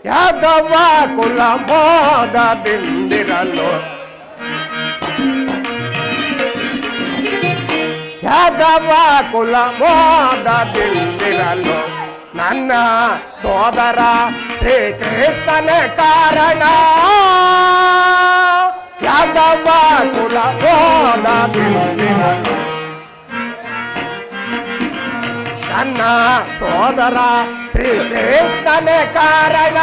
ಯಾದವ ಕುಲ ಮೋದದಿಂದಿರಲು ಯಾದವ ಕುಲ ಮೋದದಿಂದಿರಲು ನನ್ನ ಸೋದರ ಶ್ರೀಕೃಷ್ಣನ ಕಾರಣ ಯಾದವ ಕುಲ ಮೋದದಿಂದಿರಲು ನನ್ನ ಸೋದರ ಶ್ರೀಕೃಷ್ಣನ ಕಾರಣ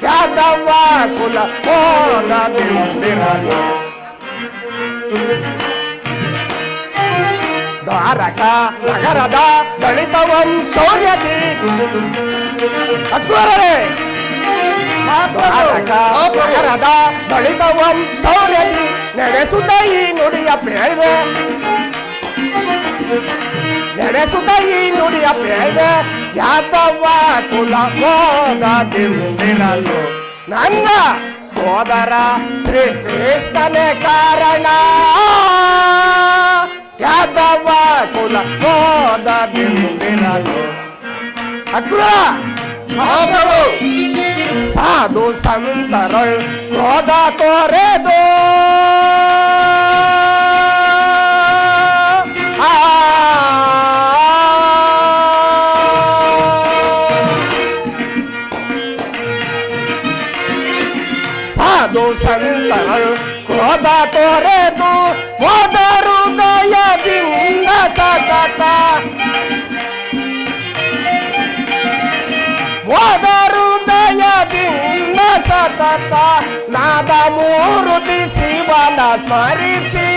ಯಾದವ ಕುಲ ಮೋದದಿಂದಿರಲು ದ್ವಾರಕ ನಗರದ ದಲಿತ ವಂಶೋರ್ಯತಿ ಅಕ್ಬರರೇ ದ್ವಾರಕ ನಗರದ ದಲಿತ ವಂಶೋರ್ಯತಿ ನಡೆಸುತ್ತ ಈ ನುಡಿಯ ಬೇಳೆ ನಡೆಸುತ್ತ ಈ ನುಡಿಯ ಬೇಳೆ ಯಾದವ ಕುಲ ಮೋದದಿಂದಿರಲು ನನ್ನ ಸೋದರ ಶ್ರೀಕೃಷ್ಣನ ಕಾರಣ ಯಾದವ ಕುಲ ಮೋದದಿಂದಿರಲು ಅಕ್ರ ಸಾಧು ಸಂತರಳು ಕ್ರೋಧ ತೋರೆದು ಸಾಧು ಸಂತರಳು ಕ್ರೋಧ ತೋರೆದು ಹೋದ ಹೃದಯದಿಂದ ಸತತ ಹೋದ ಹೃದಯದಿಂದ ಸತತ ನಾದ ಮೂರುತಿ ಶಿವನ ಸ್ಮರಿಸಿ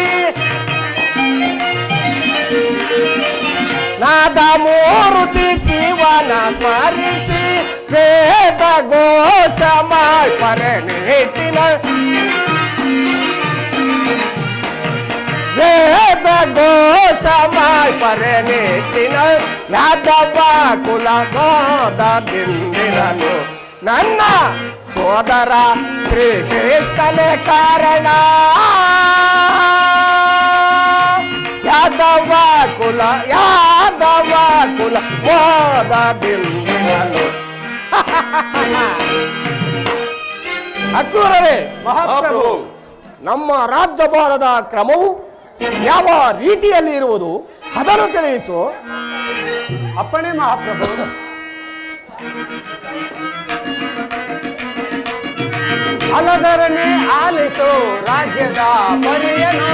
ನಾದ ಮೂರುತಿ ಶಿವನ ಸ್ಮರಿಸಿ ವೇದ ಘೋಷ ಮಾಡಿ ಪರನೇಟಿನ ವೇದ ಘೋಷ ಮಾಡಿ ಪರನೇಟಿನ ಯಾದವ ಕುಲ ಮೋದದಿಂದಿರಲು ನನ್ನ ಸೋದರ ಶ್ರೀಕೃಷ್ಣನ ಕಾರಣ ಯಾದವ ಕುಲ ಮೋದದಿಂದಿರಲು ಅಕ್ರೂರರೇ ಮಹಾಪ್ರಭು, ನಮ್ಮ ರಾಜ್ಯಭಾರದ ಕ್ರಮವು ಯಾವ ರೀತಿಯಲ್ಲಿ ಇರುವುದು ಅದನ್ನು ತಿಳಿಸು. ಅಪ್ಪಣೆ ಮಹಾಪ್ರಭು. ಅಲಗರನೆ ಆಲಿಸು ರಾಜ್ಯದ ಪರಿಯನು,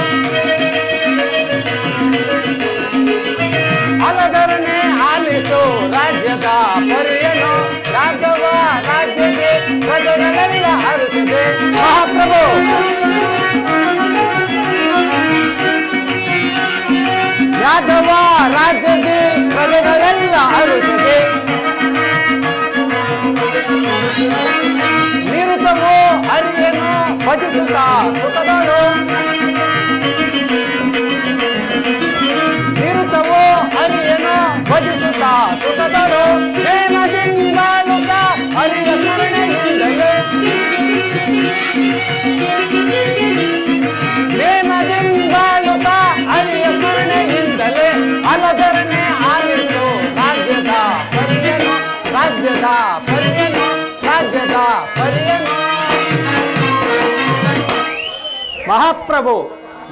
ಅಲಗರನೆ ಆಲಿಸು ರಾಜ್ಯದ ಪರಿಯನು, ರಾಘವ ರಾಜ್ಯಕ್ಕೆ ಪ್ರಜೆಗಳೆಲ್ಲ ಹರಿಸಿದೆ. ಮಹಾಪ್ರಭು, ಯಾದವ ರಾಜ್ಯಕ್ಕೆ ಪ್ರಜೆಗಳೆಲ್ಲ ಹರಿಸಿದೆ. ನಿರುತವೋ ಹರಿಯನ್ನು ಭಜಿಸುತ್ತಾ ಸುಖದಳು, ನಿರುತವೋ ಹರಿಯನ್ನು ಭಜಿಸುತ್ತಾ ಸುಖದಳು. ಪ್ರೇಮದಿಂದಾಳುತ್ತ ಹರಿಯ ಸ್ಮರಣೆಯಿಂದಲೇ, ಪ್ರೇಮದಿಂದಾಳುತ್ತ ಹರಿಯ ಸ್ಮರಣೆಯಿಂದಲೇ ಅಲಗರನೆ ಆಲಿಸು ರಾಜ್ಯದ ಪರಿಯನು, ರಾಜ್ಯದ ಪರಿಯನು, ರಾಜ್ಯದ ಪರಿಯನು. ಮಹಾಪ್ರಭು,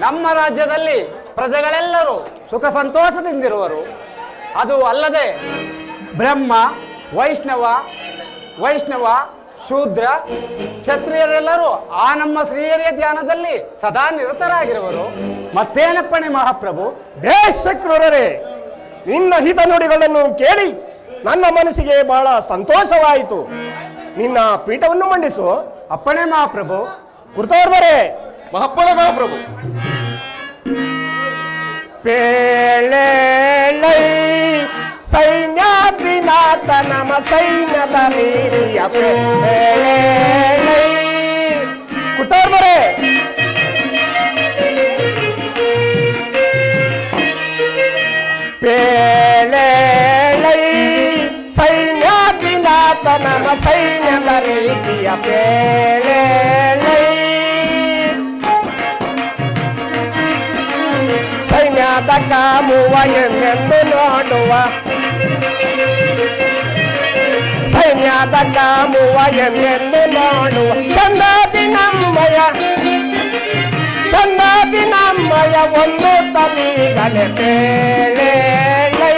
ನಮ್ಮ ರಾಜ್ಯದಲ್ಲಿ ಪ್ರಜೆಗಳೆಲ್ಲರೂ ಸುಖ ಸಂತೋಷದಿಂದಿರುವರು. ಅದು ಅಲ್ಲದೆ ಬ್ರಹ್ಮ ವೈಷ್ಣವ ಶೂದ್ರ ಕ್ಷತ್ರಿಯರೆಲ್ಲರೂ ಆ ನಮ್ಮ ಶ್ರೀಹರಿಯ ಧ್ಯಾನದಲ್ಲಿ ಸದಾ ನಿರತರಾಗಿರುವರು. ಮತ್ತೇನಪ್ಪಣೆ ಮಹಾಪ್ರಭು? ದೇಶಕ್ರೂರರೇ, ನಿನ್ನ ಹಿತ ನುಡಿಗಳನ್ನು ಕೇಳಿ ನನ್ನ ಮನಸ್ಸಿಗೆ ಬಹಳ ಸಂತೋಷವಾಯಿತು. ನಿನ್ನ ಪೀಠವನ್ನು ಮಂಡಿಸು. ಅಪ್ಪಣೆ ಮಹಾಪ್ರಭು. ಕುರ್ತವರ್ಮರೇ. ಮಹಾಪ್ಪಣೆ ಮಹಾಪ್ರಭು. ಪೇಳೈ ಸೈನ್ಯಾಧಿನಾಥ ನಮ ಸೈನ್ಯದ ನೀರಿಯ ಪೇಳೈ. ಕುರ್ತವರ್ಮರೇ, ಪೇಳೈ ಸೈನ್ಯಾಧಿನಾಥ ನಮ ಸೈನ್ಯದ ರೀತಿಯ ಪೇಳೈ. ಸೈನ್ಯದ ಕಾಮುವ ಎಂದೆಂದು ನೋಡುವ, ಸೈನ್ಯದ ಸೈನ್ಯದ ಕಾಮುವ ಎಂದೆಂದು ನೋಡುವ ಚಂದಾದಿ ನಮ್ಮಯ ಒಂದು ತಮೀಗಲೆ ಬೇಳೆಳೈ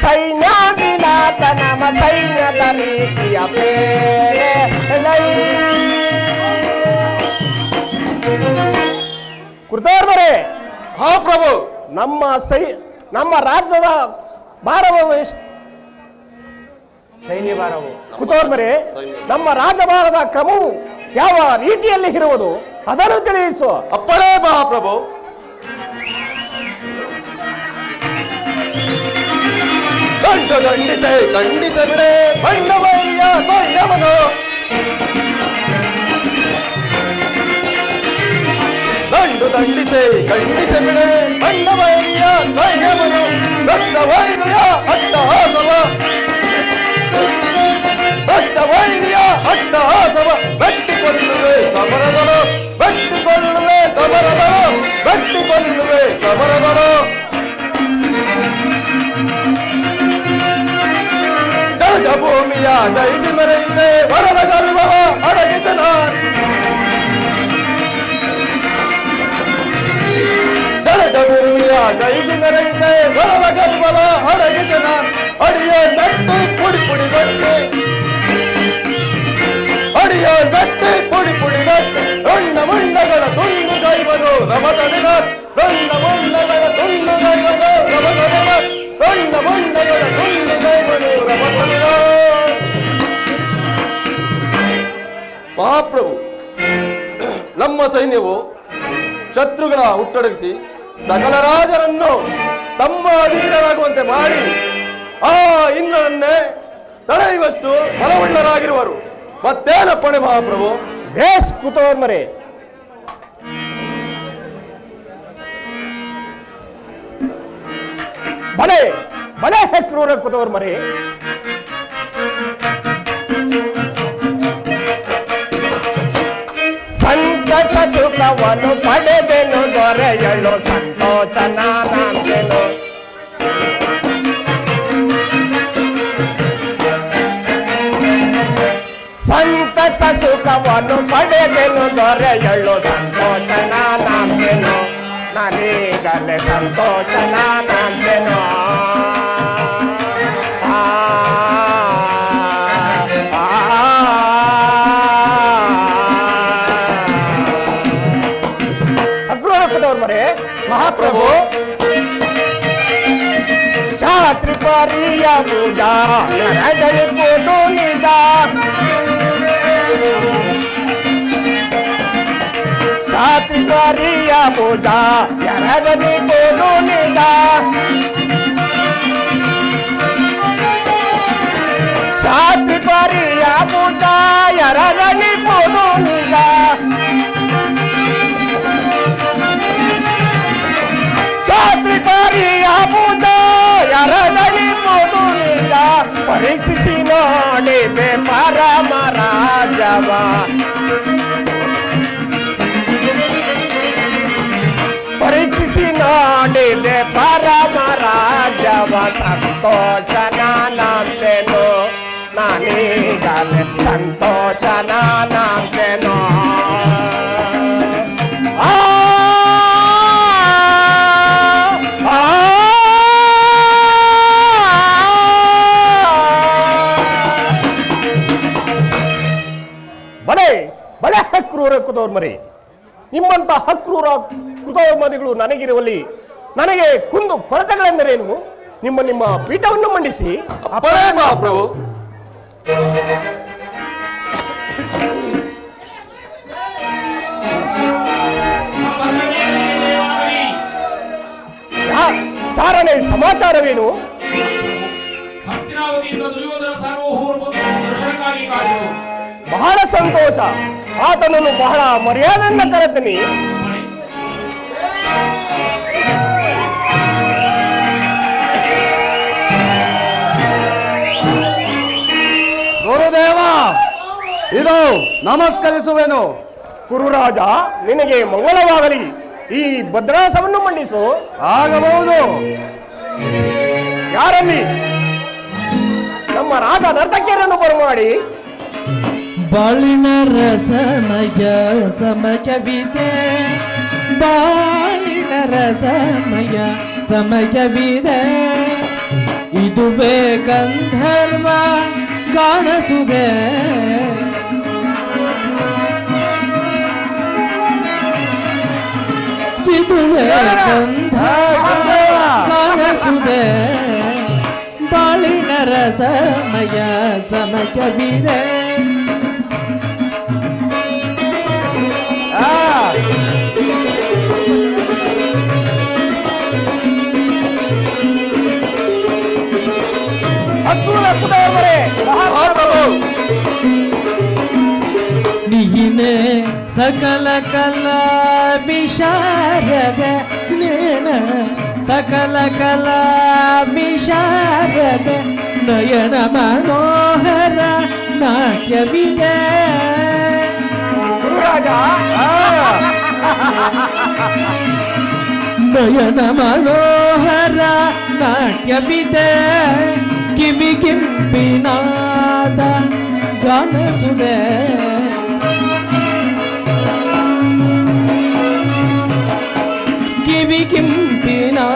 ಸೈನ್ಯಾದಿನಾಥ ನಮ ಸೈನ್ಯದ ರೀತಿಯ ಬೇಳೆಳೈ. ಕೃತೋರ್ಮರೇ, ಹಾ ಪ್ರಭು. ನಮ್ಮ ರಾಜ್ಯದ ಭಾರವು ಸೈನ್ಯ ಭಾರವು ಕುತೋರ್ಮರೆ, ನಮ್ಮ ರಾಜಭಾರದ ಕ್ರಮವು ಯಾವ ರೀತಿಯಲ್ಲಿ ಇರುವುದು ಅದನ್ನು ತಿಳಿಸು. ಅಪ್ಪಣೆ ಮಹಾಪ್ರಭು. ದಂಡಿತೆ ಖಂಡಿತ ಬಿಡೆ ಬಣ್ಣವಯ್ಯ ಬಣ್ಣವನು. ದಂಡಿತೆ ಖಂಡಿತ ಬಿಡೆ ಬಣ್ಣವಯ್ಯ ಬಣ್ಣವನು. ದಟ್ಟವೈದಯ ಅಟ್ಟಹಾಸವ ಅಟ್ಟಹಾಸವ ಬೆಟ್ಟಿಕೊಳ್ಳುವೆ ಸಮರದಳು ಬೆಟ್ಟಿಕೊಳ್ಳುವೆ ಸಮರದಳು ಬೆಟ್ಟಿಕೊಳ್ಳುವೆ ಸಮರದಳು. ಜಲಜ ಭೂಮಿಯ ದೈದಿ ಮೆರೆಯಿದೆ ವರದ ಗರ್ವವ ಅಡಗಿದ ನಾನ್. ಜಲಜ ಭೂಮಿಯ ದೈದಿ ಮೆರೆಯಿದೆ ವರದ ಗರ್ವವ ಅಡಗಿದ ನಾನ್. ಅಡಿಯ ನಟ್ಟು ಪುಡಿ ಪುಡಿ ಗಟ್ಟಿ ಅಡಿಯ ನಟ್ಟಿ ಪುಡಿ ಪುಡಿ ಗಟ್ಟಿ ರೊಂಡ ಮುಂಡಗಳ ತುಂಡು ಗೈವನು ರಮತದಿನ. ರೊಂಡ ಮುಂಡಗಳ ತುಂಡು ಗೈವನು ರಮತದಿನ. ರೊಂಡ ಮುಂಡಗಳ ತುಂಡು ಗೈವನು ರಮತದಿನ. ಮಹಾಪ್ರಭು, ನಮ್ಮ ಸೈನ್ಯವು ಶತ್ರುಗಳ ಹುಟ್ಟಡಗಿಸಿ ಸಕಲ ರಾಜರನ್ನು ತಮ್ಮ ಅಧೀನರಾಗುವಂತೆ ಮಾಡಿ ಆ ಇಂದ್ರನನ್ನೇ ತಡೆಯುವಷ್ಟು ಬಲವುಳ್ಳರಾಗಿರುವರು. ಮತ್ತೇನಪ್ಪಣೆ ಮಹಾಪ್ರಭು? ಬೇಸ್ ಕುತೋರ್ಮರೆ, ಬಲೆ ಬಲೆ ಹೆಕ್ರೂರ ಕುತೋರ್ಮರೆ. ಸಂತಸ ಸುಖವನ್ನು ಪಡೆದೆನು ದೊರೆಯಲು ಸಂತೋಷ ನಾನೆನು. ಸಂತಸ ಸುಖವನ್ನು ಪಡೆದೆನು ದೊರೆಯಲು ಸಂತೋಷ ನಾನೆನು. ನನಗಲೆ ಸಂತೋಷ ನಾನೆನು. ಅಗ್ರಹದವ್ರಮರೆ ಮಹಾಪ್ರಭು, ಛಾತ್ರಿ ಪರಿಯ ಪೂಜಾ ಎಡಗಲಿಪುದು ನಿಜ. ಛಾತ್ರಿ ಪರಿಯ ಪೂಜಾ ಎಡಗಲಿಪುದು ನಿಜ. ಛಾತ್ರಿ ಪರಿಯ ಪೂಜಾ ಎಡಗಲಿಪುದು ನಿಜ. ಛಾತ್ರಿ ಪರಿಯ ಪೂಜಾ ಎಡಗಲಿಪುದು ನಿಜ. ಪರೀಕ್ಷಿಸಿ ನೋಡಿದೆ ಪರಮ ರಾಜವ. ಪರೀಕ್ಷಿಸಿ ನೋಡಿದೆ ಪರಮ ರಾಜವ. ಸಂತೋಷ ನಾನೆನು. ನಾನೀಗಲೇ ಸಂತೋಷ ನಾನೆನು. ಬಲೆ ಬಲೆ ಹಕ್ರೂರ ಕುತೋರ್ಮರಿ, ನಿಮ್ಮಂತ ಹಕ್ರೂರ ಕುತೋರ್ಮರಿಗಳು ನನಗಿರುವಲ್ಲಿ ನನಗೆ ಕುಂದು ಕೊರತೆಗಳೆಂದರೇನು? ನಿಮ್ಮ ಪೀಠವನ್ನು ಮಂಡಿಸಿ. ಅಪ್ಪಣೆ ಮಹಾಪ್ರಭು. ಚಾರಣೆ ಸಮಾಚಾರವೇನು? ಬಹಳ ಸಂತೋಷ. ಆತನನ್ನು ಬಹಳ ಮರ್ಯಾದೆಯಿಂದ ಕರೆತೀನಿ. ಗುರುದೇವ, ಇದು ನಮಸ್ಕರಿಸುವೆನು. ಕುರುರಾಜ, ನಿನಗೆ ಮಂಗಳವಾಗಲಿ. ಈ ಭದ್ರಾಸವನ್ನು ಮಂಡಿಸು. ಆಗಬಹುದು. ಯಾರಲ್ಲಿ? ನಮ್ಮ ರಾಜ ನರ್ತಕಿಯರನ್ನು ಬರಮಾಡಿ ಬಾಳಿನ ರಸಮಯ ಸಮಯವಿದೆ, ಬಾಳಿನ ರಸಮಯ ಸಮಯವಿದೆ, ಇದುವೇ ಗಂಧರ್ವ ಕಾಣಿಸುದೆ, ಇದುವೇ ಗಂಧರ್ವ ಕಾಣಿಸುದೆ, ಬಾಳಿನ ರಸಮಯ ಸಮಯವಿದೆ. ನೀನೆ ಸಕಲ ಕಲಾ ವಿಶಾರದ, ನೇನ ಸಕಲ ಕಲಾ ವಿಶಾರದ, ನಯನ ಮನೋಹರ ನಾಟ್ಯವಿದೆ. ರಾಜ ನಯನ ಮನೋಹರ ನಾಟ್ಯವಿದೆ, ಕಿವಿಗಿಂಪಿನಾದ ಗಾನಸುದೆ, ಕಿವಿಗಿಂಪಿನಾದ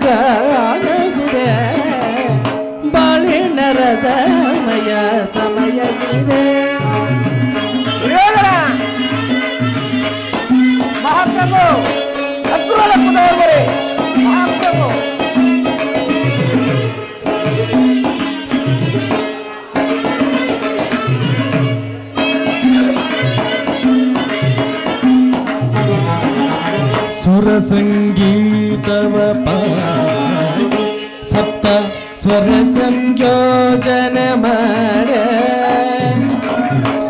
ಗಾನಸುದೆ, ಬಾಳಿನ ರಸಮಯ ಸಮಯವಿದೆ. ಮಹಾಪ್ರಭು ಅಕ್ರೂರ ಕುದವರೇ, ಮಹಾಪ್ರಭು ಸುರ ಸಂಗೀತವ ಪಾಡಿ ಸಪ್ತ ಸ್ವರ ಸಂಯೋಜನ ಮಾಡ,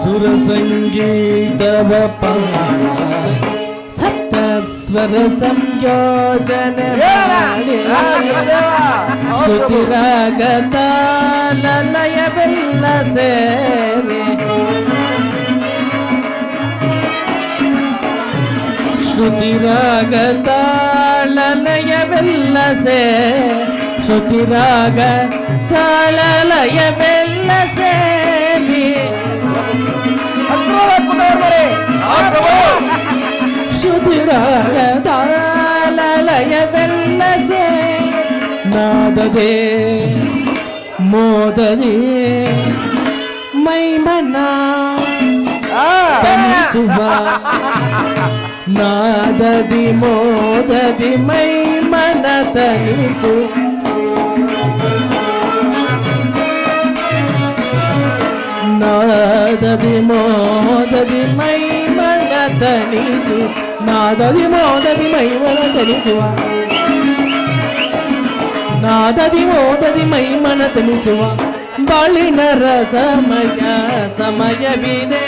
ಸುರ ಸಂಗೀತವ ಪಾಡಿ ಸಪ್ತ ಸ್ವರ ಸಂಯೋಜನ ಮಾಡಿ, ಶ್ರುತಿ ರಾಗ ತಾಲ ಲಯವೆಲ್ಲ ಸೇರಿ, ಶ್ರುತಿ ರಾಗ ತಾಳ ಲಯವೆಲ್ಲ ಸೇ, ಶ್ರುತಿ ರಾಗ ತಾಳ ಲಯವೆಲ್ಲ ಸೇರಿ, ಶ್ರುತಿ ರಾಗ ತಾಳ ಲಯವೆಲ್ಲ ಸೇ, ನಾದದೆ ಮೋದದೆ ಮೈಮನ ತನಿಸುವ, ನಾದದಿ ಮೋದದಿ ಮೈ ಮನ ತನಿಸು, ನಾದದಿ ಮೋದದಿ ಮೈ ಮನ ತನಿಸು, ನಾದದಿ ಮೋದದಿ ಮೈ ಮನ ತನಿಸುವ, ನಾದದಿ ಮೋದದಿ ಮೈ ಮನ ತನಿಸುವ, ಬಾಳಿನ ರಸಮಯ ಸಮಯವಿದೆ,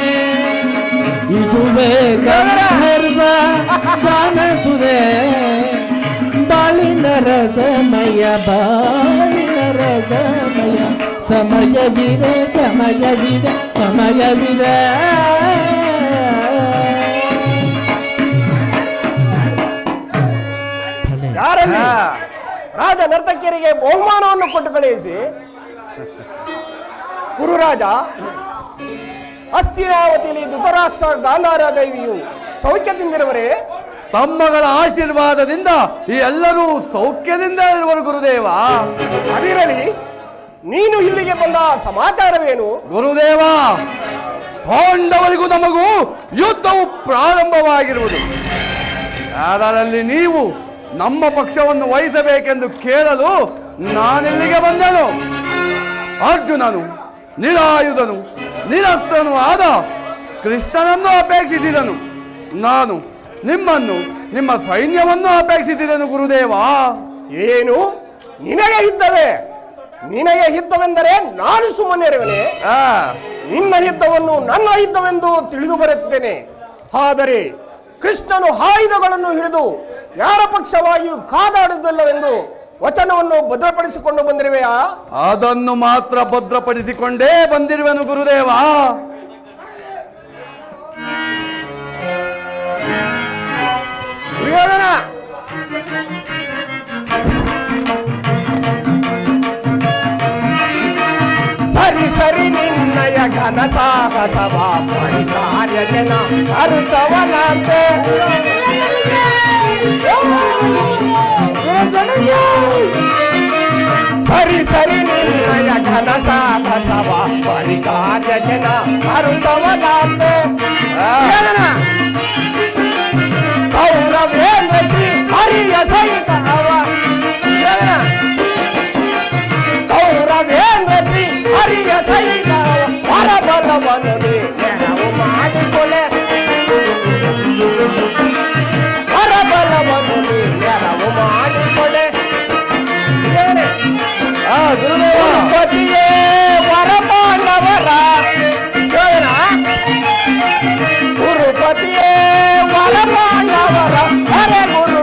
ಇದುವೇ ಗಂಧರ್ವ ಗಾನಸುದೆ, ಬಾಳಿನ ರಸಮಯ, ಬಾಳಿನ ರಸಮಯ ಸಮಯವಿದೆ, ಸಮಯವಿದೆ, ಸಮಯವಿದೆ. ಯಾರಲ್ಲಿ ರಾಜ ನರ್ತಕಿಯರಿಗೆ ಬಹುಮಾನವನ್ನು ಕೊಟ್ಟು ಕಳುಹಿಸಿ ಗುರುರಾಜ ಹಸ್ತಿನಾವತಿಯಲ್ಲಿ ಧೃತರಾಷ್ಟ್ರ ಗಾಂಧಾರ ದೇವಿಯು ಸೌಖ್ಯದಿಂದಿರುವರೇ? ತಮ್ಮಗಳ ಆಶೀರ್ವಾದದಿಂದ ಈ ಎಲ್ಲರೂ ಸೌಖ್ಯದಿಂದ ಇರುವರು ಗುರುದೇವ. ಅದಿರಲಿ, ನೀನು ಇಲ್ಲಿಗೆ ಬಂದ ಸಮಾಚಾರವೇನು? ಗುರುದೇವ, ಪಾಂಡವರಿಗೂ ನಮಗೂ ಯುದ್ಧವು ಪ್ರಾರಂಭವಾಗಿರುವುದು. ಅದರಲ್ಲಿ ನೀವು ನಮ್ಮ ಪಕ್ಷವನ್ನು ವಹಿಸಬೇಕೆಂದು ಕೇಳಲು ನಾನಿಲ್ಲಿಗೆ ಬಂದೆನು. ಅರ್ಜುನನು ನಿರಾಯುಧನು ನಿರಸ್ತ್ರನು ಆದ ಕೃಷ್ಣನನ್ನು ಅಪೇಕ್ಷಿಸಿದನು. ನಾನು ನಿಮ್ಮನ್ನು, ನಿಮ್ಮ ಸೈನ್ಯವನ್ನು ಅಪೇಕ್ಷಿಸಿದನು ಗುರುದೇವ. ಏನು ನಿನಗೆ ಯುದ್ಧವೇ? ನಿನಗೆ ಯುದ್ಧವೆಂದರೆ ನಾನು ಸುಮ್ಮನಿರುವನೆ? ನಿನ್ನ ಯುದ್ಧವನ್ನು ನನ್ನ ಯುದ್ಧವೆಂದು ತಿಳಿದು ಬರುತ್ತೇನೆ. ಆದರೆ ಕೃಷ್ಣನು ಆಯುಧಗಳನ್ನು ಹಿಡಿದು ಯಾರ ಪಕ್ಷವಾಗಿಯೂ ಕಾದಾಡುವುದಿಲ್ಲವೆಂದು ವಚನವನ್ನು ಭದ್ರಪಡಿಸಿಕೊಂಡು ಬಂದಿರುವೆಯಾ? ಅದನ್ನು ಮಾತ್ರ ಭದ್ರಪಡಿಸಿಕೊಂಡೇ ಬಂದಿರುವೆನು ಗುರುದೇವ. ದುರ್ಯೋಧನ, ಸರಿ ನಿನ್ನಯ ಘನ ಸಾಹಸವ ಪರಿಕಾರ್ಯ ಜನ ಹರುಷವನಂತೆ ಸರಿ ಸರಿ ನಿನ್ನಯ ಘನ ಸಾಹಸವ ಪರಿಕಾರ್ಯ ಜನ ಹರುಷವನಂತೆ ಕೌರವೇಂದ್ರ ಶ್ರೀ ಹರಿಯ ಸಹಿತ ಕೌರವೇಂದ್ರ ಶ್ರೀ ಹರಿಯ ಸಹಿತ ಪರಬಲವನ್ನು ನೆರವು ಮಾಡಿಕೊಳೆ ಪರಬಲವನ್ನು ನೆರವು ಮಾಡಿಕೊಳೆ ಗುರುಪತಿಯೇ ವರಪಾಂಡವರ ಗುರುಪತಿಯೇ ವರಪಾಂಡವರ ಹರೆ ಗುರು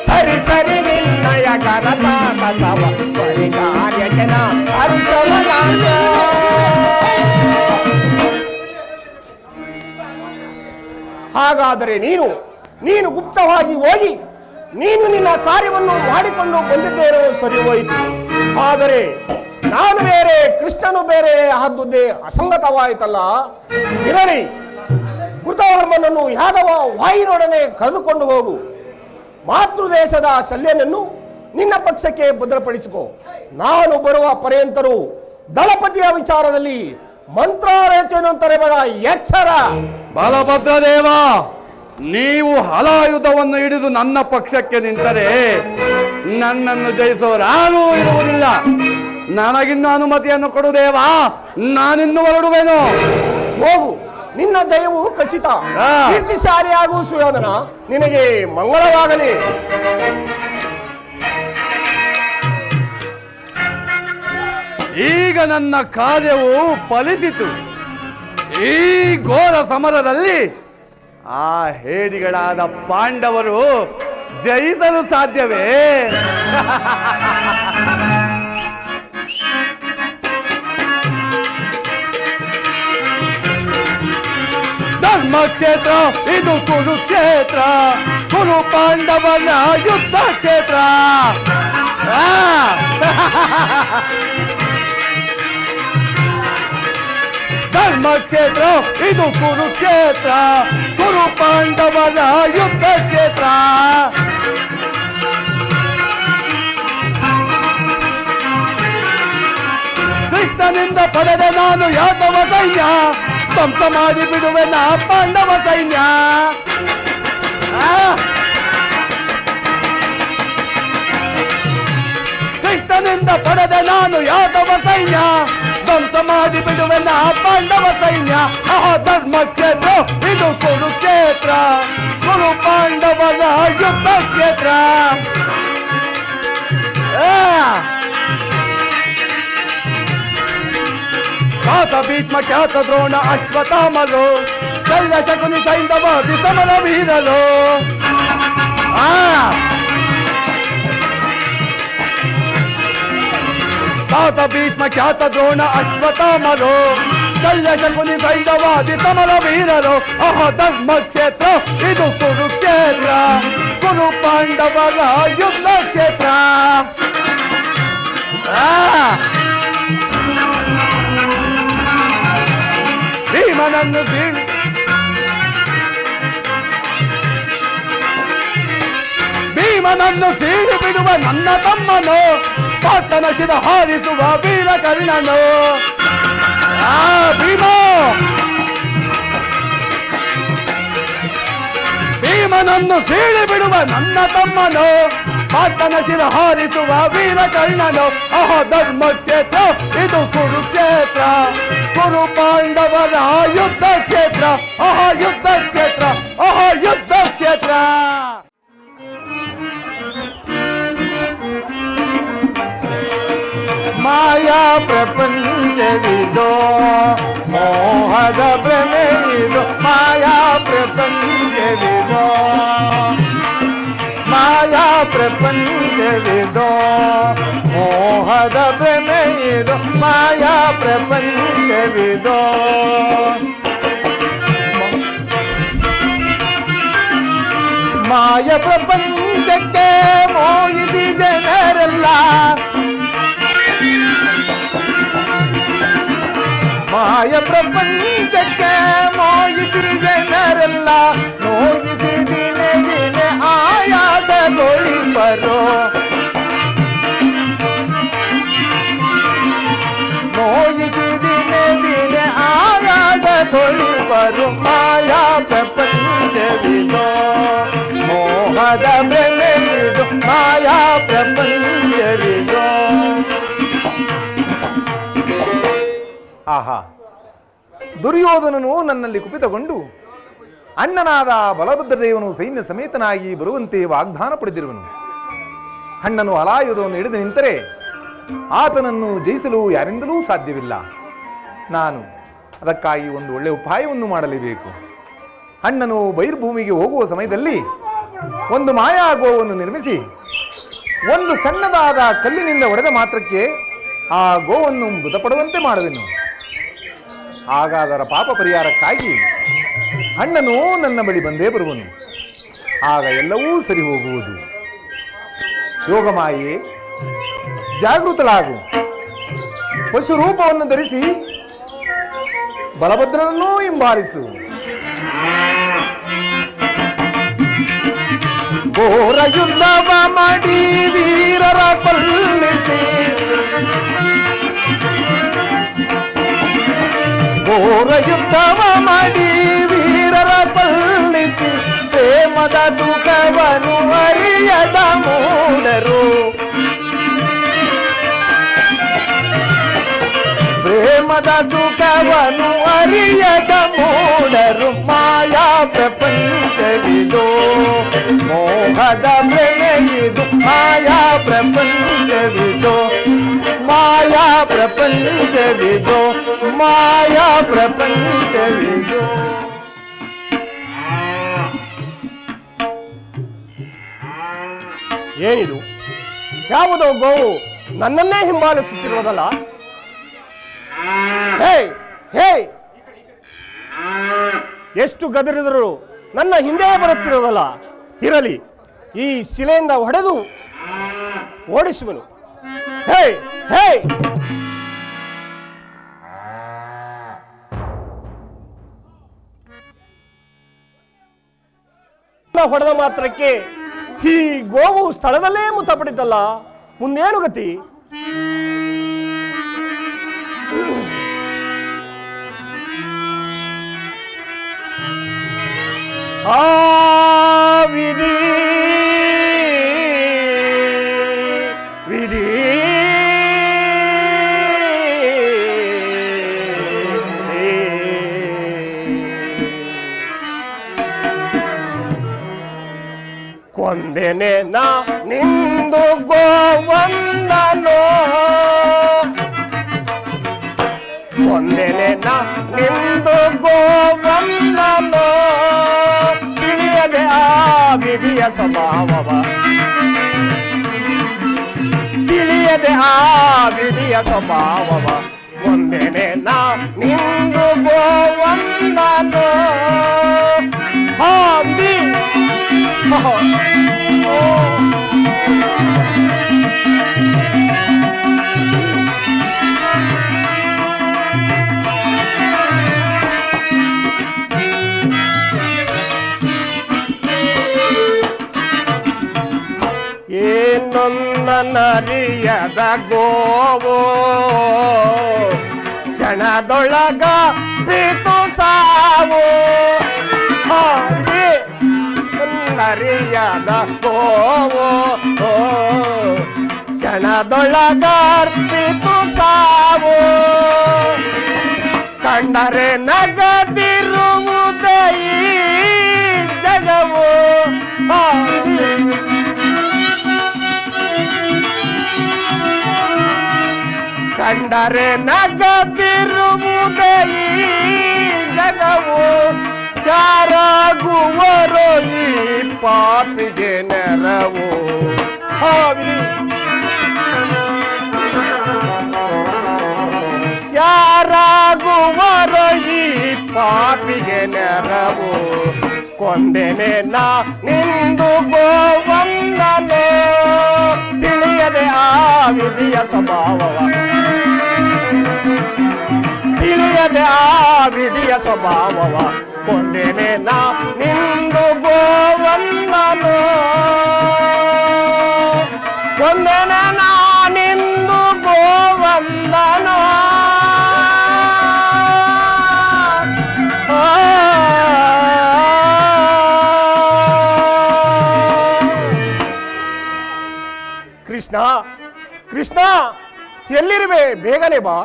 ಸರಿ ಸರಿ ನಿನ್ನಯ ಕರಸಾಕಸವ ಪರಿಕಾರ್ಯ ಜನ ಹರುಷವನಾಂತ. ಹಾಗಾದರೆ ನೀನು ಗುಪ್ತವಾಗಿ ಹೋಗಿ ನೀನು ನಿನ್ನ ಕಾರ್ಯವನ್ನು ಮಾಡಿಕೊಂಡು ಬಂದಿದ್ದೇನೋ ಸರಿ ಹೋಯಿತು. ಆದರೆ ನಾನು ಬೇರೆ ಕೃಷ್ಣನು ಬೇರೆ ಆದುದೇ ಅಸಂಗತವಾಯಿತಲ್ಲ. ಇರಲಿ, ಕೃತವರ್ಮನನ್ನು ಯಾದವ ವಾಯುನೊಡನೆ ಕರೆದುಕೊಂಡು ಹೋಗು. ಮಾತೃದೇಶದ ಶಲ್ಯನನ್ನು ನಿನ್ನ ಪಕ್ಷಕ್ಕೆ ಭದ್ರಪಡಿಸಿಕೊ. ನಾನು ಬರುವ ಪರ್ಯಂತರು ದಳಪತಿಯ ವಿಚಾರದಲ್ಲಿ ಮಂತ್ರಾಲೋಚನೆ ತರಬೇಡ, ಎಚ್ಚರ. ಬಲಭದ್ರದೇವ, ನೀವು ಹಲಾಯುಧವನ್ನು ಹಿಡಿದು ನನ್ನ ಪಕ್ಷಕ್ಕೆ ನಿಂತರೆ ನನ್ನನ್ನು ಜಯಿಸೋರಾನೂ ಇರುವುದಿಲ್ಲ. ನನಗಿನ್ನು ಅನುಮತಿಯನ್ನು ಕೊಡು ದೇವ, ನಾನಿನ್ನು ಹೊರಡುವೆನು. ಹೋಗು, ನಿನ್ನ ಜಯವು ಖಚಿತ. ಕೀರ್ತಿಶಾಲಿಯಾಗೂ ಸುಯೋಧನ, ನಿನಗೆ ಮಂಗಳವಾಗಲಿ. ಈಗ ನನ್ನ ಕಾರ್ಯವು ಫಲಿಸಿತು. ಈ ಘೋರ ಸಮರದಲ್ಲಿ ಆ ಹೇಡಿಗಳಾದ ಪಾಂಡವರು ಜಯಿಸಲು ಸಾಧ್ಯವೇ? ಧರ್ಮಕ್ಷೇತ್ರ ಇದು ಕುರುಕ್ಷೇತ್ರ, ಕುರು ಪಾಂಡವನ ಯುದ್ಧ ಕ್ಷೇತ್ರ. ಧರ್ಮಕ್ಷೇತ್ರ ಇದು ಕುರುಕ್ಷೇತ್ರ, ಕುರು ಪಾಂಡವನ ಯುದ್ಧ ಕ್ಷೇತ್ರ. ಕೃಷ್ಣನಿಂದ ಪಡೆದ ನಾನು ಯಾದವ ಸೈನ್ಯ, ಧ್ವಂಸ ಮಾಡಿ ಬಿಡುವೆ ನಾ ಪಾಂಡವ ಸೈನ್ಯ. ಕೃಷ್ಣನಿಂದ ಪಡೆದ ನಾನು ಯಾದವ ಸೈನ್ಯ, ಧ್ವಂಸ ಮಾಡಿ ಬಿಡುವೆ ನಾ ಪಾಂಡವ ಸೈನ್ಯ. ಧರ್ಮಕ್ಷೇತ್ರ ಇದು ಕುರುಕ್ಷೇತ್ರ, ಕುರು ಪಾಂಡವನ ಯುದ್ಧ ಕ್ಷೇತ್ರ. ಖ್ಯಾತ ಭೀಷ್ಮ, ಖ್ಯಾತ ದ್ರೋಣ, ಅಶ್ವತ್ಥಾಮರು, ಶಲ್ಯ ಶಕುನಿ ಸೈಂಧವಾದಿ ಸಮರ ವೀರರು. ಖ್ಯಾತ ಭೀಷ್ಮ, ಖ್ಯಾತ ದ್ರೋಣ, ಅಶ್ವತ್ಥಾಮರು, ಶಲ್ಯ ಶಕುನಿ ಸೈಂಧವಾದಿ ಸಮರ ವೀರರು. ಧರ್ಮಕ್ಷೇತ್ರ ಇದು ಕುರುಕ್ಷೇತ್ರ, ಕುರು ಪಾಂಡವರ ಯುದ್ಧ ಕ್ಷೇತ್ರ. ಭೀಮನನ್ನು ಸೀಳಿ ಬಿಡುವ ನನ್ನ ತಮ್ಮನು, ಪಾರ್ಥನ ಶಿರ ಹಾರಿಸುವ ವೀರ ಕರ್ಣನು. ಭೀಮನನ್ನು ಸೀಳಿ ಬಿಡುವ ನನ್ನ ತಮ್ಮನು, ಪಾರ್ಥನ ಶಿರ ಹಾರಿಸುವ ವೀರ ಕರ್ಣನು. ಧರ್ಮಕ್ಷೇತ್ರ ಇದು ಕುರುಕ್ಷೇತ್ರ, ಕುರು ಪಾಂಡವರ ಯುದ್ಧ ಕ್ಷೇತ್ರ. ಯುದ್ಧ ಕ್ಷೇತ್ರ, ಯುದ್ಧ ಕ್ಷೇತ್ರ. ಮಾಯಾ ಪ್ರಪಂಚವಿದೋ, ಮೋಹದ ಭ್ರಮೆಯಿದೋ. ಮಾಯಾ ಪ್ರಪಂಚವಿದೋ, ಮಾಯಾ ಪ್ರಪಂಚವಿದೋ, ಮೋಹದ ಭ್ರಮೆಯಿದೋ. ಮಾಯಾ ಪ್ರಪಂಚವಿದೋ. ಮಾಯ ಪ್ರಪಂಚಕ್ಕೆ ಮೋಹಿಸಿ ಜನರೆಲ್ಲ ಮಾಯ ಪ್ರಪಂಚಕ್ಕೆ ಮೋಹಿಸಿ ಜನರೆಲ್ಲ ಮೋಹಿಸಿ ದಿನೇ ದಿನೇ ಆಯಾಸಗೊಳಿಪರು ಮೋಹಿಸಿ ದಿನೇ ದಿನೇ ಆಯಾಸ ತೊಳಿಪರು ಮಾಯಾ ಪ್ರಪಂಚವಿದೋ ಮೋಹದ ಬೆಲೆಯಿದು ಮಾಯಾ ಪ್ರಪಂಚವಿದೋ. ಆಹಾ, ದುರ್ಯೋಧನನು ನನ್ನಲ್ಲಿ ಕುಪಿತಗೊಂಡು ಅಣ್ಣನಾದ ಬಲಭದ್ರದೇವನು ಸೈನ್ಯ ಸಮೇತನಾಗಿ ಬರುವಂತೆ ವಾಗ್ದಾನ ಪಡೆದಿರುವನು. ಅಣ್ಣನು ಹಲಾಯುಧವನ್ನು ಹಿಡಿದು ನಿಂತರೆ ಆತನನ್ನು ಜಯಿಸಲು ಯಾರಿಂದಲೂ ಸಾಧ್ಯವಿಲ್ಲ. ನಾನು ಅದಕ್ಕಾಗಿ ಒಂದು ಒಳ್ಳೆಯ ಉಪಾಯವನ್ನು ಮಾಡಲೇಬೇಕು. ಅಣ್ಣನು ಬೈರ್ಭೂಮಿಗೆ ಹೋಗುವ ಸಮಯದಲ್ಲಿ ಒಂದು ಮಾಯಾ ಗೋವನ್ನು ನಿರ್ಮಿಸಿ ಒಂದು ಸಣ್ಣದಾದ ಕಲ್ಲಿನಿಂದ ಹೊಡೆದ ಮಾತ್ರಕ್ಕೆ ಆ ಗೋವನ್ನು ಮೃತಪಡುವಂತೆ ಮಾಡುವೆನು. ಆಗ ಅದರ ಪಾಪ ಪರಿಹಾರಕ್ಕಾಗಿ ಅಣ್ಣನು ನನ್ನ ಬಳಿ ಬಂದೇ ಬರುವನು. ಆಗ ಎಲ್ಲವೂ ಸರಿ ಹೋಗುವುದು. ಯೋಗಮಾಯೆ, ಜಾಗೃತಳಾಗು. ಪಶು ರೂಪವನ್ನು ಧರಿಸಿ ಬಲಭದ್ರನನ್ನೂ ಹಿಂಬಾಲಿಸು. ಘೋರ ಯುದ್ಧವ ಮಾಡಿ ವೀರರ ಕೊಲ್ಲಿಸಿ ಘೋರ ಯುದ್ಧವ ಮಾಡಿ ವೀರರ ಕೊಲ್ಲಿಸಿ ಪ್ರೇಮದ ಸುಖವನ್ನು ಅರಿಯದ ಮೂಢರು ಪ್ರೇಮದ ಸುಖವನ್ನು ಅರಿಯದ ಮೂಢರು ಮಾಯಾ ಪ್ರಪಂಚವಿದು ಮೋಹದ ಭ್ರಮೆಯಿದು ಮಾಯಾ ಪ್ರಪಂಚವಿದು ಮಾಯಾ ಪ್ರಪಂಚವಿದು ಮಾಯಾ ಪ್ರಪಂಚವಿದು. ಏನಿದು? ಯಾವುದೋ ಗೋವು ನನ್ನನ್ನೇ ಹಿಂಬಾಲಿಸುತ್ತಿರುವುದಲ್ಲ? ಹೇ ಹೇ, ಎಷ್ಟು ಗದರಿದರೂ ನನ್ನ ಹಿಂದೆ ಬರುತ್ತಿರುವುದಲ್ಲ? ಇರಲಿ, ಈ ಶಿಲೆಯಿಂದ ಹೊಡೆದು ಓಡಿಸುವನು. ಹೇ ಹೇ, ಹೊಡೆದ ಮಾತ್ರಕ್ಕೆ ಈ ಗೋವು ಸ್ಥಳದಲ್ಲೇ ಮೃತಪಟ್ಟಿದ್ದಲ್ಲ, ಮುಂದೇನು ಗತಿ? ಆ ವಿಧಿ ವಿಧಿ ಕೊಂದೆನೆ ನಾ ನಿಂದು ಗೋವಂದನೋ ಕೊಂದೆನೆ ನಾ ನಿಂದು ಗೋವಂದನೋ ತಿಳಿಯದೆ ಆ ವಿಧಿಯ ಸ್ವಭಾವವ ತಿಳಿಯದೆ ಆ ವಿಧಿಯ ಸ್ವಭಾವವ ಕೊಂದೆನೆ ನಾ ನಿಂದು ಗೋವಂದನೋ ಹಾ ವಿಧಿ ಏನೊಂದನರಿಯದ ಗೋವೋ ಕ್ಷಣದೊಳಗ ಪ್ರೀತು ಸಾವು ನರಿಯದ ಗೋವೋ ಕ್ಷಣದೊಳಗ ಪ್ರೀತು ಸಾವು ಕಂಡರೆ ನಗದಿರುವುದೇ ಈ ಜಗವು ಕಂಡರೆ ನಗದಿರುವುದೇ ಈ ಜಗವು ಯಾರಾಗುವರೋ ಈ ಪಾಪಿಗೆ ನೆರವು ಯಾರಾಗುವರೋ ಈ ಪಾಪಿಗೆ ನೆರವು ಕೊಂದೆನೆ ನಾ ನಿಂದು ಗೋವಂದನೆ ತಿಳಿಯದೆ ಆ ವಿಧಿಯ ಸ್ವಭಾವವ ತಿಳಿಯದೆ ಆ ವಿಧಿಯ ಸ್ವಭಾವವ ಕೊಂದೆನೆ ನಾ ನಿಂದು ಗೋವಂದನೆ ಕೊಂದೆನೆ ನಾ ನಿಂದು ಗೋವಂದನ ಕೃಷ್ಣ ಕೃಷ್ಣ ಎಲ್ಲಿರುವೆ ಬೇಗನೆ ಬಾ.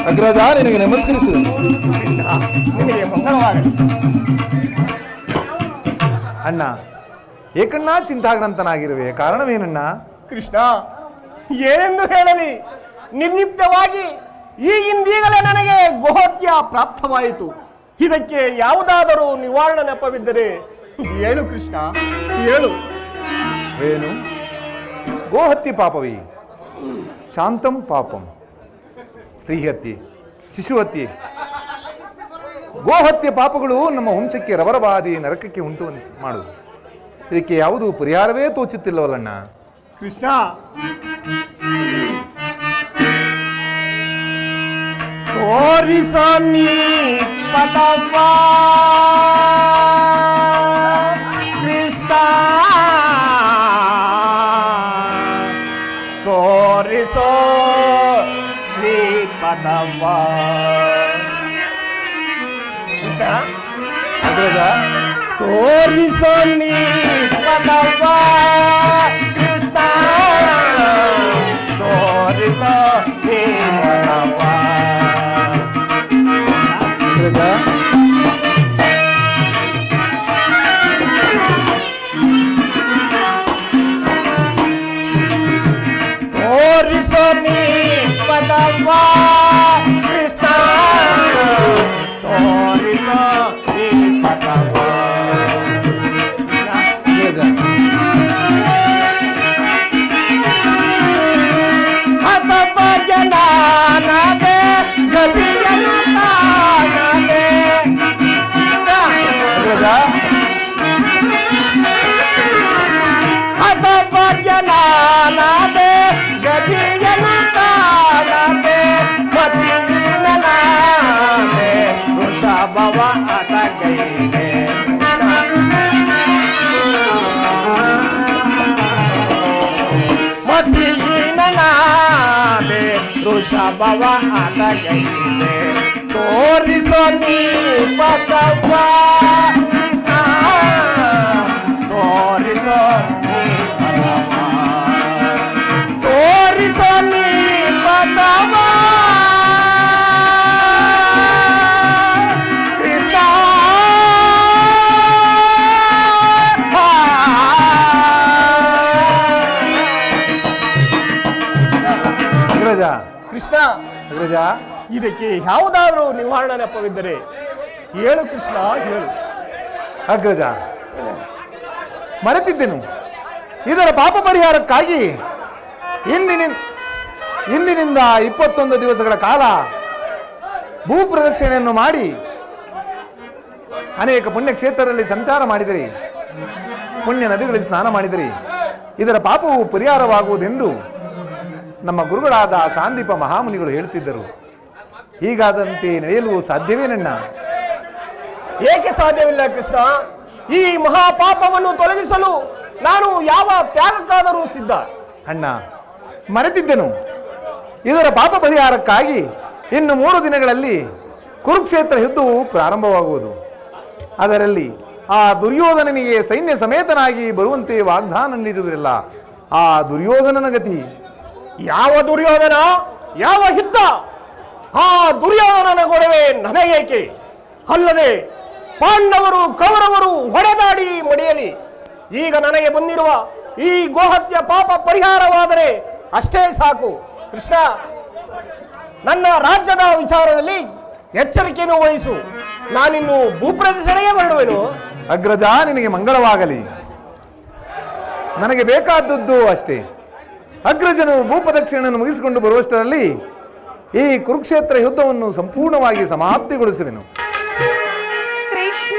ಅಗ್ರಜ ನಿನಗೆ ನಮಸ್ಕರಿಸುವೆ. ಕೃಷ್ಣ ನಿನಗೆ ಮಂಗಳವಾಗಲಿ. ಅಣ್ಣ ಏಕಣ್ಣ ಚಿಂತಾಗ್ರಂತನಾಗಿರುವೆ, ಕಾರಣವೇನಣ್ಣ? ಕೃಷ್ಣ ಏನೆಂದು ಹೇಳಲಿ, ನಿರ್ಲಿಪ್ತವಾಗಿ ಈಗಿಂದೀಗಲೇ ನನಗೆ ಗೋಹತ್ಯ ಪ್ರಾಪ್ತವಾಯಿತು. ಇದಕ್ಕೆ ಯಾವುದಾದರೂ ನಿವಾರಣೆ ನೆಪವಿದ್ದರೆ ಹೇಳು ಕೃಷ್ಣ, ಹೇಳು. ಏನು? ಗೋಹತ್ಯೆ ಪಾಪವೇ? ಶಾಂತಂ ಪಾಪಂ. ಸ್ತ್ರೀಹತ್ಯೆ, ಶಿಶುಹತ್ಯೆ, ಗೋಹತ್ಯೆ ಪಾಪಗಳು ನಮ್ಮ ವಂಶಕ್ಕೆ ರವರವಾದಿ ನರಕಕ್ಕೆ ಉಂಟು ಮಾಡುವುದು. ಇದಕ್ಕೆ ಯಾವುದು ಪರಿಹಾರವೇ ತೋಚುತ್ತಿಲ್ಲವಲ್ಲಣ್ಣ. ಕೃಷ್ಣ ತೋರಿಸ ನೀ ಪದವ ಕೃಷ್ಣ ತೋರಿಸೋ ನೀ ಪದವ ಕೃಷ್ಣ ಅಗ್ರಜ ತೋರಿಸೋ ನೀ ಪದವ ಕೃಷ್ಣ ತೋರಿಸೋ ನೀ ಪದವ ಅಗ್ರಜ ತೋರಿಸೋ ನೀ ಪದವ ಕೃಷ್ಣ ತೋರಿಸೋ ನೀ ಪದವ ಅಗ್ರಜ ಹತಪ ಜನಾನದೆ ಗತಿಯನ್ನು ತಾನದೆ ಅಗ್ರಜ ಹತಪ ಜನಾನದೆ ಗತಿಯನ್ನು ತಾನದೆ ಮತಿನನಾದೆ ವೃಷಭವ ಅತಗೈದೆ ಮತಿನನಾದೆ ವೃಷಭವ ಅತಗೈದೆ ತೋರಿಸೋ ನೀ ಪದವ ಕೃಷ್ಣ ತೋರಿಸೋ ನೀ ಪದವ ತೋರಿಸೋ ನೀ ಪದವ ಕೃಷ್ಣ ಅಗ್ರಜ ಕೃಷ್ಣ ಅಗ್ರಜ ಇದಕ್ಕೆ ಯಾವುದಾದ್ರೂ ನಿವಾರಣೆ ನೆಪವಿದ್ದರೆ ಹೇಳು ಕೃಷ್ಣ, ಹೇಳು. ಅಗ್ರಜ ಮರೆತಿದ್ದೆನು. ಇದರ ಪಾಪ ಪರಿಹಾರಕ್ಕಾಗಿ ಇಂದಿನಿಂದ 21 ದಿವಸಗಳ ಕಾಲ ಭೂ ಪ್ರದಕ್ಷಿಣೆಯನ್ನು ಮಾಡಿ ಅನೇಕ ಪುಣ್ಯಕ್ಷೇತ್ರದಲ್ಲಿ ಸಂಚಾರ ಮಾಡಿದಿರಿ, ಪುಣ್ಯ ನದಿಗಳಲ್ಲಿ ಸ್ನಾನ ಮಾಡಿದಿರಿ. ಇದರ ಪಾಪವು ಪರಿಹಾರವಾಗುವುದೆಂದು ನಮ್ಮ ಗುರುಗಳಾದ ಸಾಂದೀಪ ಮಹಾಮುನಿಗಳು ಹೇಳುತ್ತಿದ್ದರು. ಹೀಗಾದಂತೆ ನಡೆಯಲು ಸಾಧ್ಯವೇನಣ್ಣ? ಏಕೆ ಸಾಧ್ಯವಿಲ್ಲ ಕೃಷ್ಣ? ಈ ಮಹಾಪಾಪವನ್ನು ತೊಲಗಿಸಲು ನಾನು ಯಾವ ತ್ಯಾಗಕ್ಕಾದರೂ ಸಿದ್ಧ. ಅಣ್ಣ ಮರೆತಿದ್ದೆನು. ಇದರ ಪಾಪ ಪರಿಹಾರಕ್ಕಾಗಿ ಇನ್ನು 3 ದಿನಗಳಲ್ಲಿ ಕುರುಕ್ಷೇತ್ರ ಯುದ್ಧವು ಪ್ರಾರಂಭವಾಗುವುದು. ಅದರಲ್ಲಿ ಆ ದುರ್ಯೋಧನನಿಗೆ ಸೈನ್ಯ ಸಮೇತನಾಗಿ ಬರುವಂತೆ ವಾಗ್ದಾನ ನೀಡಿರುವುದಿಲ್ಲ. ಆ ದುರ್ಯೋಧನನ ಗತಿ ಯಾವ ದುರ್ಯೋಧನ, ಯಾವ ಯುದ್ಧ? ಆ ದುರ್ಯೋಧನನ ಗೊಡವೆ ನನಗೇಕೆ? ಅಲ್ಲದೆ ಪಾಂಡವರು ಕೌರವರು ಹೊಡೆದಾಡಿ ಮಡಿಯಲಿ. ಈಗ ನನಗೆ ಬಂದಿರುವ ಈ ಗೋಹತ್ಯ ಪಾಪ ಪರಿಹಾರವಾದರೆ ಅಷ್ಟೇ ಸಾಕು ಕೃಷ್ಣ. ನನ್ನ ರಾಜ್ಯದ ವಿಚಾರದಲ್ಲಿ ಎಚ್ಚರಿಕೆಯನ್ನು ವಹಿಸು. ನಾನಿನ್ನು ಭೂಪ್ರದರ್ಶನೆಗೆ ಹೊರಡುವೆನು. ಅಗ್ರಜ ನಿನಗೆ ಮಂಗಳವಾಗಲಿ. ನನಗೆ ಬೇಕಾದದ್ದು ಅಷ್ಟೇ. ಅಗ್ರಜನು ಭೂಪ್ರದಕ್ಷಿಣೆಯನ್ನು ಮುಗಿಸಿಕೊಂಡು ಬರುವಷ್ಟರಲ್ಲಿ ಈ ಕುರುಕ್ಷೇತ್ರ ಯುದ್ಧವನ್ನು ಸಂಪೂರ್ಣವಾಗಿ ಸಮಾಪ್ತಿಗೊಳಿಸುವೆನು. ಕೃಷ್ಣ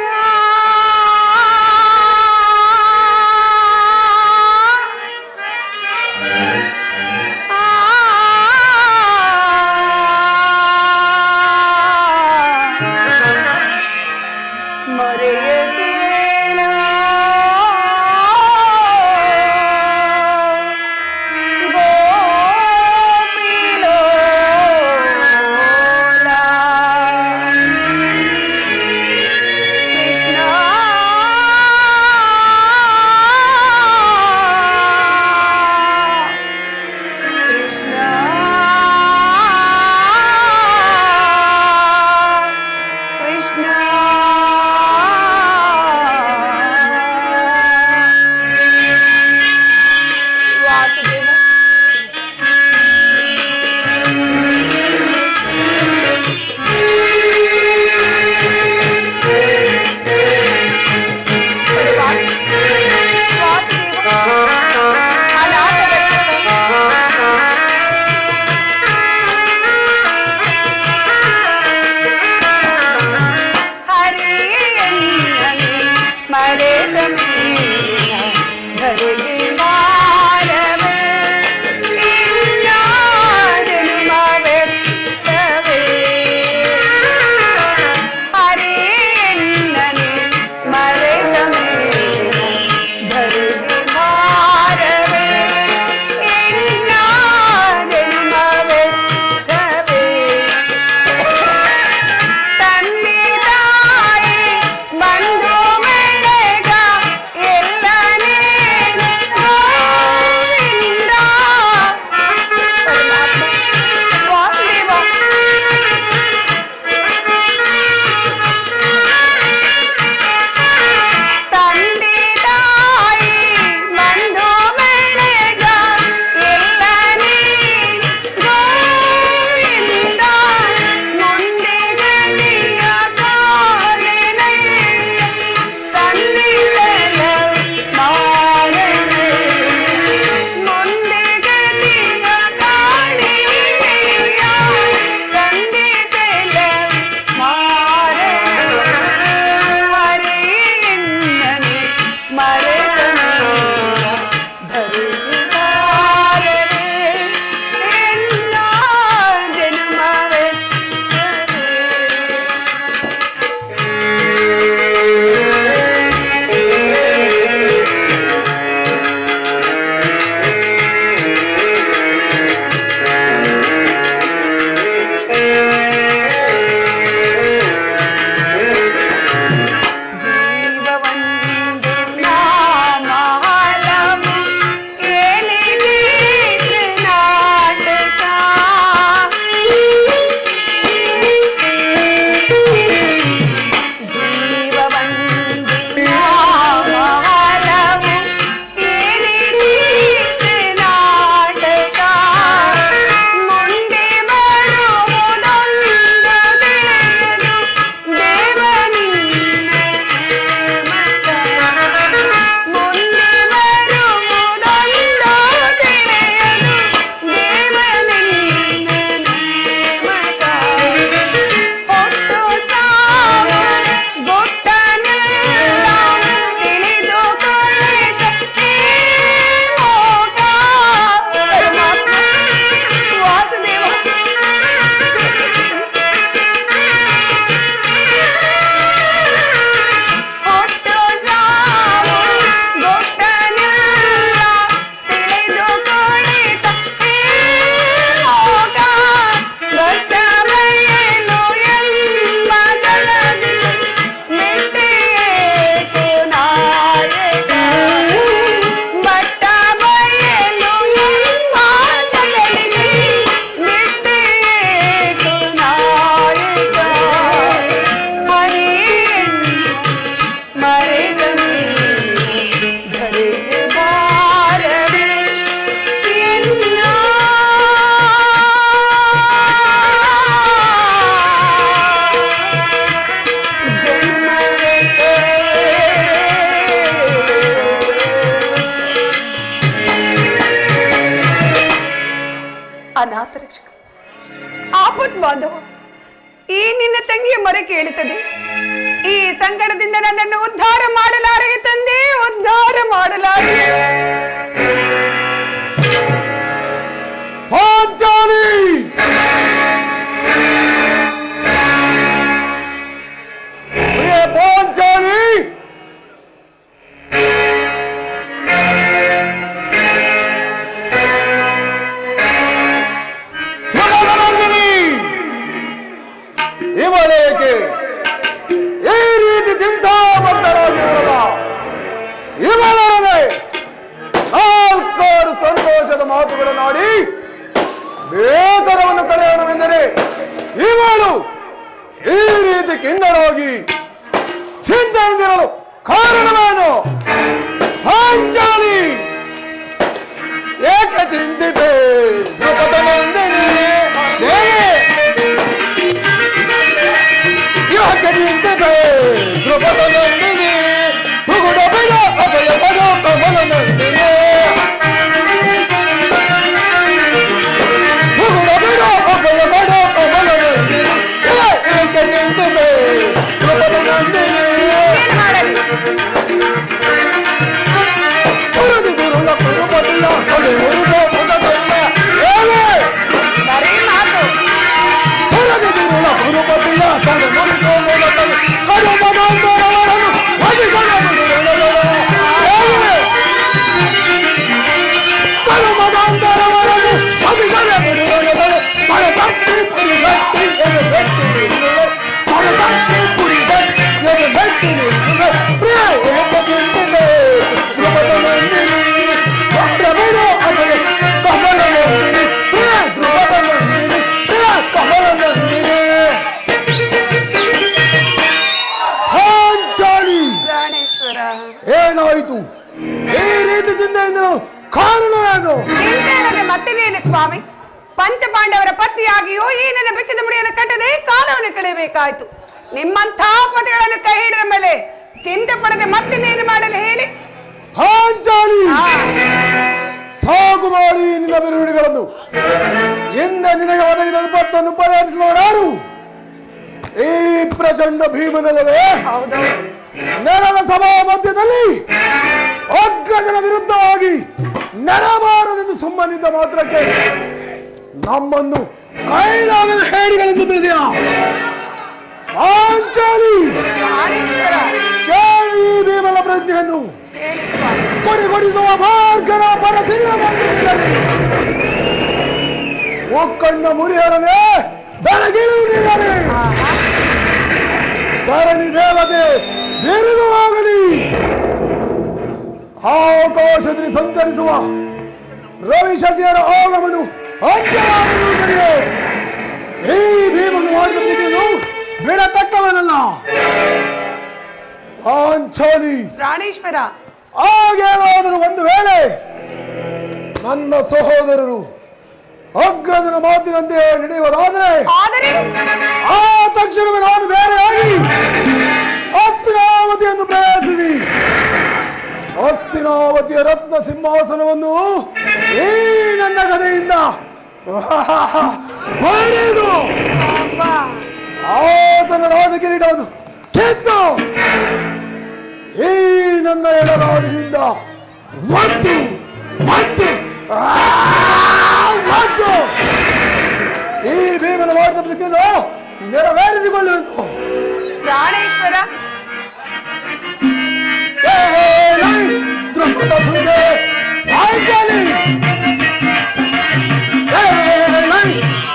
ಮಾಧವ, ಈ ನಿನ್ನ ತಂಗಿಯ ಮೊರೆ ಕೇಳಿಸದೆ ಈ ಸಂಕಟದಿಂದ ನನ್ನನ್ನು ಉದ್ಧಾರ ಮಾಡಲಾರೆ ತಂದೆ, ಉದ್ಧಾರ ಮಾಡಲಾರೆ. ಪಾಂಚಾಲಿ, ಪಾಂಚಾಲಿ, ಇವಳೇಕೆ ಈ ರೀತಿ ಚಿಂತಾಮಗ್ನರಾಗಿರಲ್ಲ? ಇವಳೊಡನೆ ನಾಲ್ಕಾರು ಸಂತೋಷದ ಮಾತುಗಳನ್ನಾಡಿ ಬೇಸರವನ್ನು ಕಳೆಯೋಣವೆಂದರೆ ಇವಳು ಈ ರೀತಿ ಕಿನ್ನರಾಗಿ ಚಿಂತೆಯಿಂದಿರಲು ಕಾರಣವೇನು? ಪಾಂಚಾಲಿ, ಏಕೆ ಚಿಂತಿತೆ? ಯಾಕೆ ಚಿಂತಿತೆ? ಧ್ರುಪದ ನಂದಿನಿ, ತುಗುಡ ಬಿಡ ಅಭಯ ಪದ ಕಮಲ ನಂದಿನಿ, ತುಗುಡ ಬಿಡ ಅಭಯ ಪದ ಕಮಲ ನಂದಿನಿ, ಏಕೆ ಚಿಂತಿತೆ? ಧ್ರುಪದ ನಂದಿನಿ, ಪುರದಿ ದುರುಳ ಪುರುಪದಿಲ್ಲ ಕಲೆ ಮುರುಗ ಮುದಗಲ್ಲ ಏನೇ ಸರಿ ಮಾತು. ಪುರದಿ ದುರುಳ ಪುರುಪದಿಲ್ಲ ಕಲೆ ಮುರುಗ ಮುದಗಲ್ಲ ಕಡು ಮನೋಂದರವನ್ನು ಒದಿಸಲುವುದು ಏನೇ ಕಡು ಮನೋಂದರವನ್ನು ಒದಿಸಲುವುದು ಪರದತ್ತಿ ಪುರಿದತ್ತಿ ಎದೆ ಬೆಟ್ಟಿನಿರುವೆ, ಪರದತ್ತಿ ಪುರಿದತ್ತಿ ಎದೆ ಬೆಟ್ಟಿನಿರುವೆ, ಪ್ರಿಯ ಏಕೆ ಚಿಂತಿತೆ? ಧ್ರುಪದ ನಂದಿನಿ, ಚಂದ್ರವೀರ ಅಭಯ ಕಮಲ ನಂದಿನಿ, ಪ್ರಿಯ ಧ್ರುಪದ ನಂದಿನಿ, ಪ್ರಿಯ ಕಮಲ ನಂದಿನಿ. ಪಾಂಚಾಲಿ, ಪ್ರಾಣೇಶ್ವರ, ಏನಾಯಿತು? ಈ ರೀತಿ ಚಿಂತೆಯಿಂದ ಕಾರಣವೇನು? ಚಿಂತೆ ಇಲ್ಲದೆ ಮತ್ತೇನೇನು ಸ್ವಾಮಿ? ಪಂಚಪಾಂಡವರ ಪತ್ನಿಯಾಗಿಯೂ ಈ ನನ್ನ ಬೆಚ್ಚದ ಮುಡಿಯನ್ನು ಕಟ್ಟದೆ ಕಾಲವನ್ನು ಕಳೆಯಬೇಕಾಯ್ತು. ನಿಮ್ಮಂಥ ಪತಿಗಳನ್ನು ಕೈ ಹಿಡಿದ ಮೇಲೆ ಚಿಂತೆ ಪಡದೆ ಮತ್ತೇನೇನು ಮಾಡಲು ಹೇಳಿ? ಪಾಂಚಾಲಿ, ಸಾಕು ಮಾಡಿ ನಿನ್ನ ಬಿರುನುಡಿಗಳನ್ನು. ಎಂದ ನಿನಗೆ ಒದಗಿದ ವಿಪತ್ತನ್ನು ಪರಿಹರಿಸಿದವರಾರು? ಈ ಪ್ರಚಂಡ ಭೀಮನಲ್ಲವೇ? ಹೌದೌದು. ನೆಲದ ಸಭಾ ಮಧ್ಯದಲ್ಲಿ ಅಗ್ರಜನ ವಿರುದ್ಧವಾಗಿ ನಡೆಯಬಾರದೆಂದು ಸುಮ್ಮನಿದ್ದ ಮಾತ್ರಕ್ಕೆ ನಮ್ಮನ್ನು ಕೈಲಾಗದ ಹೇಡಿಗಳೆಂದು ತಿಳಿದೆಯಾ? ಪಾಂಚಾಲಿ, ಪ್ರಾಣೇಶ್ವರ, ಕೇಳಿ ಈ ಭೀಮನ ಪ್ರಜ್ಞೆಯನ್ನು. ಹೇಳಿ ಸ್ವಾಮಿ. ಕೊಡಿಗೊಡಿಸುವ ಮಾರ್ಗನ ಪರಸಿರಿಯ ಮಂಡಿಯಲ್ಲಿ ಒಕ್ಕಣ್ಣ ಮುರಿಯರನೆ ದರಗಿಳುವುದಿಲ್ಲನೆ ಧರಣಿ ದೇವತೆ ಬಿರುದು ಆಗಲಿ. ಆಕಾಶದಲ್ಲಿ ಸಂಚರಿಸುವ ರವಿ ಶಶಿಯರ ಆಗಮನು ಅಂತ್ಯವಾಗುವುದರಿಯೇ ಈ ಭೀಮನು ಮಾಡಿದ ಪ್ರೀತಿಯನ್ನು ಬಿಡತಕ್ಕವನಲ್ಲ. ಪಾಂಚಾಲಿ, ಪ್ರಾಣೇಶ್ವರ, ಹಾಗೇನಾದರೂ ಒಂದು ವೇಳೆ ನನ್ನ ಸಹೋದರರು ಅಗ್ರಜನ ಮಾತಿನಂತೆ ನಡೆಯುವುದಾದರೆ ಆದರೆ ಆ ತಕ್ಷಣವೇ ನಾನು ಬೇರೆಯಾಗಿ ಹಸ್ತಿನಾವತಿಯನ್ನು ಪ್ರವೇಶಿಸಿ ಹಸ್ತಿನಾವತಿಯ ರತ್ನ ಸಿಂಹಾಸನವನ್ನು ಈ ನನ್ನ ಗದೆಯಿಂದ ಪಡೆದು ಅಬ್ಬಾ, ಆತನ ರಾಜಕಿರೀಟವನ್ನು ಕಿತ್ತು ಈ ನನ್ನ ಎಡರಾಡಿನಿಂದ ಮತ್ತು ಮತ್ತು ಮತ್ತು ಈ ಭೀಮನ ಮಾಡಿದ ಬದುಕನ್ನು ನೆರವೇರಿಸಿಕೊಳ್ಳುವುದು. ಪ್ರಾಣೇಶ್ವರ, ದ್ರೌಪದ ಸುಂದೆ ಪಾಂಚಾಲಿ,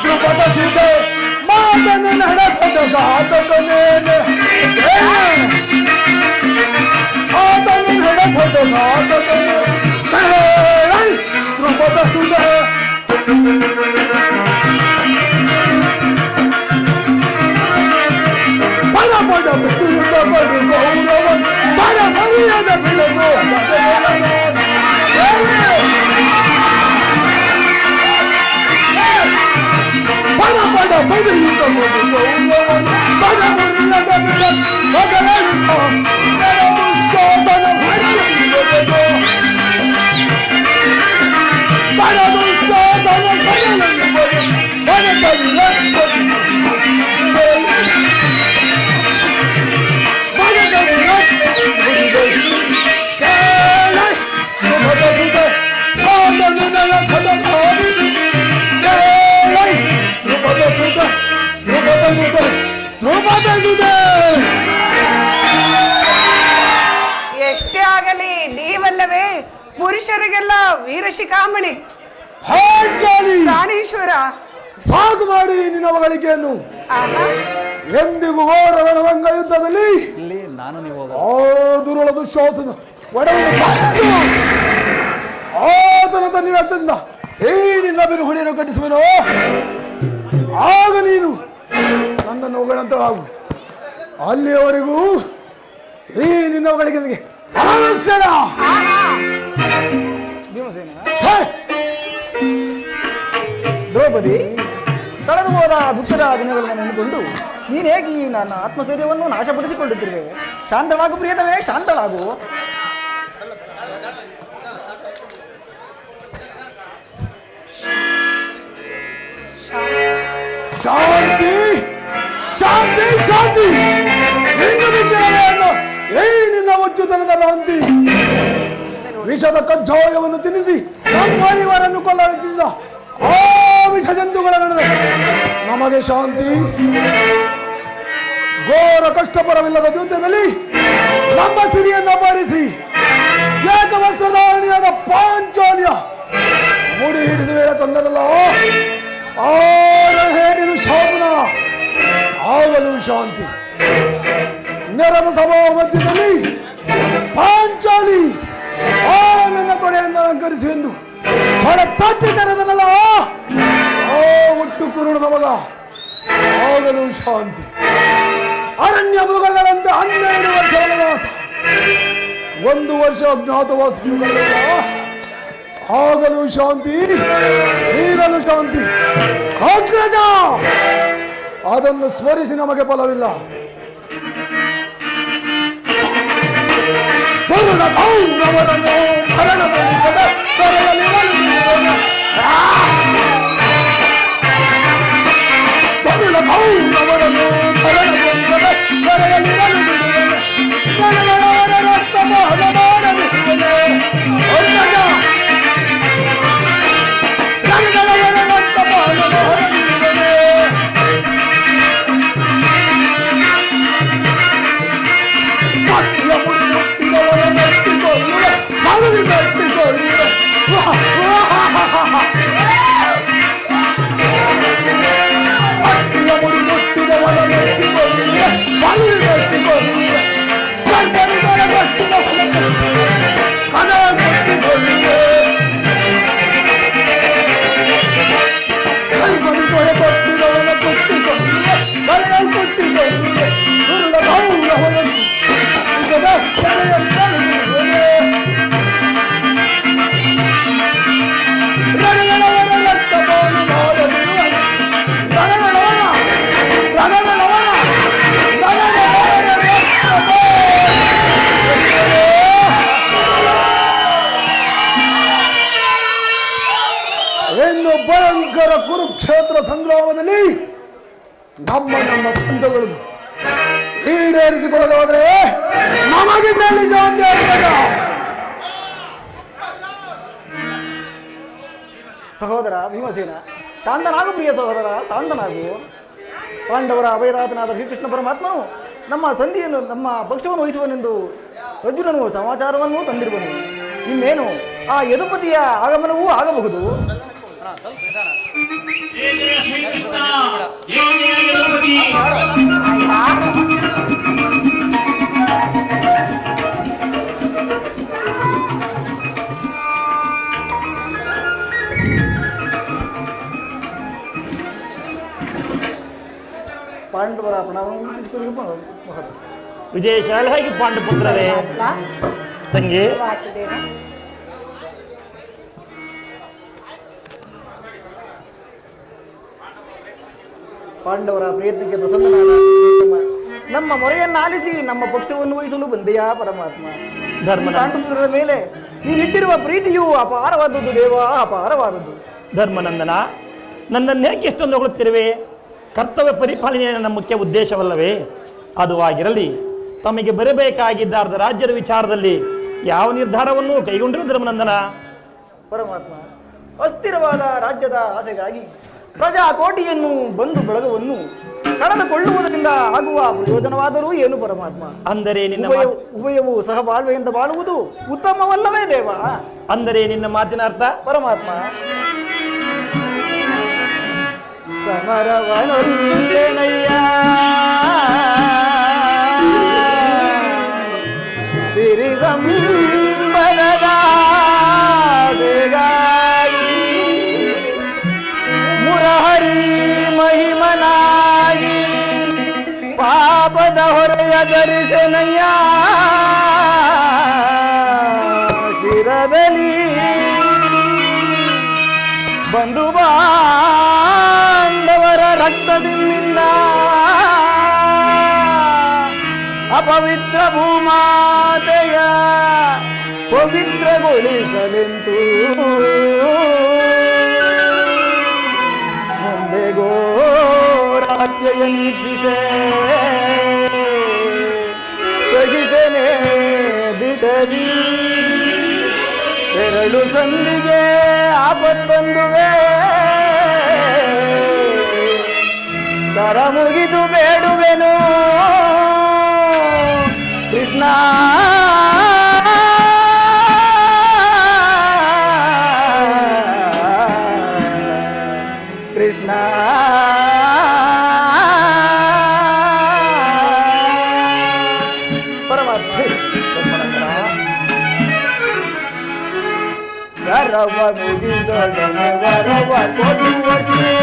ದ್ರೌಪದ ಸುಂದೆ ಮಾತನ್ನು ನಡೆಸದ ಘಾತಕನೇನೆ, ಆತನು ನಡೆಸದ ಘಾತಕನೇ ದ್ರೌಪದ ಸುಂದೆ. ಪದ ಪದ ಬಿಡುತ್ತ ಪಡು ಗೌರವ ಪದ ಮರ್ಯಾದ ಬಿಡಲು ಪದ ಪದ ಬದುಕುತ್ತ ಪಡು ಗೌರವ ಪದ ಮರ್ಯಾದ ಬಿಡಲು ಬದಲಾಯಿತು ಶೋಧನ ಮಾಡಲು ಪದದು ಶೋಧನ ಮಾಡಲು ಎಷ್ಟೇ ಆಗಲಿ ನೀವಲ್ಲವೇ ಪುರುಷರಿಗೆಲ್ಲ ವೀರ ಶಿಖಾಮಣಿ ಪ್ರಾಣೇಶ್ವರ. ಸಾಕು ಮಾಡಿ ನಿನ್ನ ಮಗಳಿಕೆಯನ್ನು. ಆಹಾ, ಎಂದಿಗೂ ಘೋರ ರಣರಂಗ ಯುದ್ಧದಲ್ಲಿ ಆ ದುರುಳ ದುಶ್ಯಾಸನ ಆತನ ತನ್ನ ರಕ್ತದಿಂದ ಈ ನಿನ್ನ ಬಿರುಹುಡಿಯನ್ನು ಕಟ್ಟಿಸುವೆನೋ ಆಗ ನೀನು ನನ್ನನ್ನು ಹೊಗಳಂತಳಾಗು. ಅಲ್ಲಿಯವರೆಗೂ ಈ ನಿನ್ನ ಮಗಳಿಗೆ ಅವಶ್ಯನ. ದ್ರೌಪದಿ, ಕಳೆದು ಹೋದ ದುಃಖದ ದಿನಗಳನ್ನು ನೆನೆದುಕೊಂಡು ನೀನು ಹೇಗೆ ನನ್ನ ಆತ್ಮಸ್ಥೈರ್ಯವನ್ನು ನಾಶಪಡಿಸಿಕೊಳ್ಳುತ್ತಿರುವೆ? ಶಾಂತಳಾಗು ಪ್ರಿಯತಮೇ, ಶಾಂತಳಾಗು. ಶಾಂತಿ ಶಾಂತಿ ಶಾಂತಿ. ನಿನ್ನ ಹುಚ್ಚುತನದ ಲಾಂತಿ ವಿಷದ ಕಜ್ಜಾಯವನ್ನು ತಿನ್ನಿಸಿ ನಮ್ಮ ಇವರನ್ನು ಕೊಲ್ಲುತ್ತಿದ್ದ ಆ ವಿಷ ಜಂತುಗಳ ನಡುವೆ ನಮಗೆ ಶಾಂತಿ. ಘೋರ ಕಷ್ಟಪರವಿಲ್ಲದ ಯುದ್ಧದಲ್ಲಿ ನಮ್ಮ ಸಿರಿಯನ್ನು ಅಪಹರಿಸಿ ಏಕವಸ್ತ್ರಧಾರಣಿಯಾದ ಪಾಂಚಾಲಿಯ ಮುಡಿ ಹಿಡಿದು ವೇಳೆ ತಂದನಲ್ಲ, ಹೇಳಿದು ಶಾಸನ ಆಗಲು ಶಾಂತಿ. ನೆರದ ಸಭಾ ಮಧ್ಯದಲ್ಲಿ ಪಾಂಚಾಲಿ ಆ ನನ್ನ ತೊಡೆಯನ್ನು ಅಲಂಕರಿಸಿ ಎಂದು ತೊಡೆ ತಟ್ಟಿ ಕರೆದನಲ್ಲ, ಆ ಹುಟ್ಟು ಕುರುಡನ ಮಗ ಆಗಲು ಶಾಂತಿ. ಅರಣ್ಯ ಮೃಗಗಳಂತೆ 12 ವರ್ಷ ವನವಾಸ, 1 ವರ್ಷ ಅಜ್ಞಾತವಾಸ ಆಗಲು ಶಾಂತಿ, ಈಗಲೂ ಶಾಂತಿ. ಅಗ್ರಜ, ಅದನ್ನು ಸ್ಮರಿಸಿ ನಮಗೆ ಫಲವಿಲ್ಲ. ತರುಣ ಕೌರವರನ್ನು ಮರಣಗೊಳಿಸದೆ ತರುಣ ಕೌರವರನ್ನು ಮರಣಗೊಳಿಸದೆ ಕರಳವರ ರಕ್ತ ಮೋಹನ ಮಾಡದಿರುತ್ತದೆ. ಇನ್ನು ಭಯಂಕರ ಕುರುಕ್ಷೇತ್ರ ಸಂಗ್ರಾಮದಲ್ಲಿ ನಮ್ಮ ಪಂಥಗಳು ಈಡೇರಿಸಿಕೊಳ್ಳದೆ ಹೋದರೆ ನಮಗೆ ಮೇಲೆ ಜವಾಬ್ದಾರಿ. ಸಹೋದರ ಭೀಮಸೇನ, ಶಾಂತನಾಗು ಪ್ರಿಯ ಸಹೋದರ, ಶಾಂತನಾಗು. ಪಾಂಡವರ ಅಭಯದಾತನಾದ ಶ್ರೀಕೃಷ್ಣ ಪರಮಾತ್ಮನು ನಮ್ಮ ಸಂಧಿಯನ್ನು, ನಮ್ಮ ಪಕ್ಷವನ್ನು ವಹಿಸುವನೆಂದು ಅರ್ಜುನನು ಸಮಾಚಾರವನ್ನು ತಂದಿರುವನು. ಇನ್ನೇನು ಆ ಯದುಪತಿಯ ಆಗಮನವೂ ಆಗಬಹುದು. ಪಾಂಡವರ ಪ್ರಣಾಮ. ವಿಜಯಶಾಲಿಯಾಗಿ ಪಾಂಡುಪುತ್ರರೇ ತಂಗಿ, ಪಾಂಡವರ ಪ್ರಯತ್ನಕ್ಕೆ ಪ್ರಸನ್ನನಾದ ನಮ್ಮ ಮೊರೆಯನ್ನು ಆಲಿಸಿ ನಮ್ಮ ಪಕ್ಷವನ್ನು ವಹಿಸಲು ಬಂದೆಯಾ ಪರಮಾತ್ಮ. ಪಾಂಡುಪುತ್ರರ ಮೇಲೆ ನೀನಿಟ್ಟಿರುವ ಪ್ರೀತಿಯು ಅಪಾರವಾದದ್ದು ದೇವ, ಅಪಾರವಾದದ್ದು. ಧರ್ಮನಂದನ, ನನ್ನನ್ನೇಕೆ ಎಷ್ಟೊಂದು ಹೊಗಳುತ್ತಿರುವೆ? ಕರ್ತವ್ಯ ಪರಿಪಾಲನೆಯ ನಮ್ಮ ಮುಖ್ಯ ಉದ್ದೇಶವಲ್ಲವೇ? ಅದು ಆಗಿರಲಿ, ತಮಗೆ ಬರಬೇಕಾಗಿದ್ದ ಅರ್ಧ ರಾಜ್ಯದ ವಿಚಾರದಲ್ಲಿ ಯಾವ ನಿರ್ಧಾರವನ್ನು ಕೈಗೊಂಡಿರು ಧರ್ಮನಂದನ? ಪರಮಾತ್ಮ, ಅಸ್ಥಿರವಾದ ರಾಜ್ಯದ ಆಸೆಗಾಗಿ ಪ್ರಜಾಕೋಟಿಯನ್ನು ಬಂಧು ಬಳಗವನ್ನು ಕಳೆದುಕೊಳ್ಳುವುದರಿಂದ ಆಗುವ ಪ್ರಯೋಜನವಾದರೂ ಏನು ಪರಮಾತ್ಮ? ಅಂದರೆ ನಿನ್ನ ಉಭಯವು ಸಹ ಬಾಳ್ವೆಯಿಂದ ಬಾಳುವುದು ಉತ್ತಮವಲ್ಲವೇ ದೇವ? ಅಂದರೆ ನಿನ್ನ ಮಾತಿನ ಅರ್ಥ ಪರಮಾತ್ಮ, ಸಮರವನೊಲ್ಲೆನಯ್ಯ ಸಿರಿ ಸಂಬಲದ ಮುರಹರಿ ಮಹಿಮನಾಗಿ ಪಾಪದ ಹೊರೆಯ ಧರಿಸನಯ್ಯ ಶಿರದಲ್ಲಿ ಬಂಧು ಬಾಂಧವರ ರಕ್ತದಿಂದ ಅಪವಿತ್ರ ಭೂಮಾತೆಯ ಪವಿತ್ರಗೊಳಿಸಲೆಂತು ಮುಂದೆ ಘೋರಾತ್ಯಯ ನೀಕ್ಷಿಸೆ ಸಹಿಸನೆ ದಿಡದಿ ಎರಡು ಸಂದಿಗೆ ಆಪತ್ ಬಂದುವೆ ಕರ ಮುಗಿದು ಬೇಡುವೆನು ಕೃಷ್ಣ ಕೃಷ್ಣ ಪರಮಾತ್ಮ ಕರವ ಮುಗಿದೊಡನೆ ವರವ ಕೊಡುವಷ್ಟೇ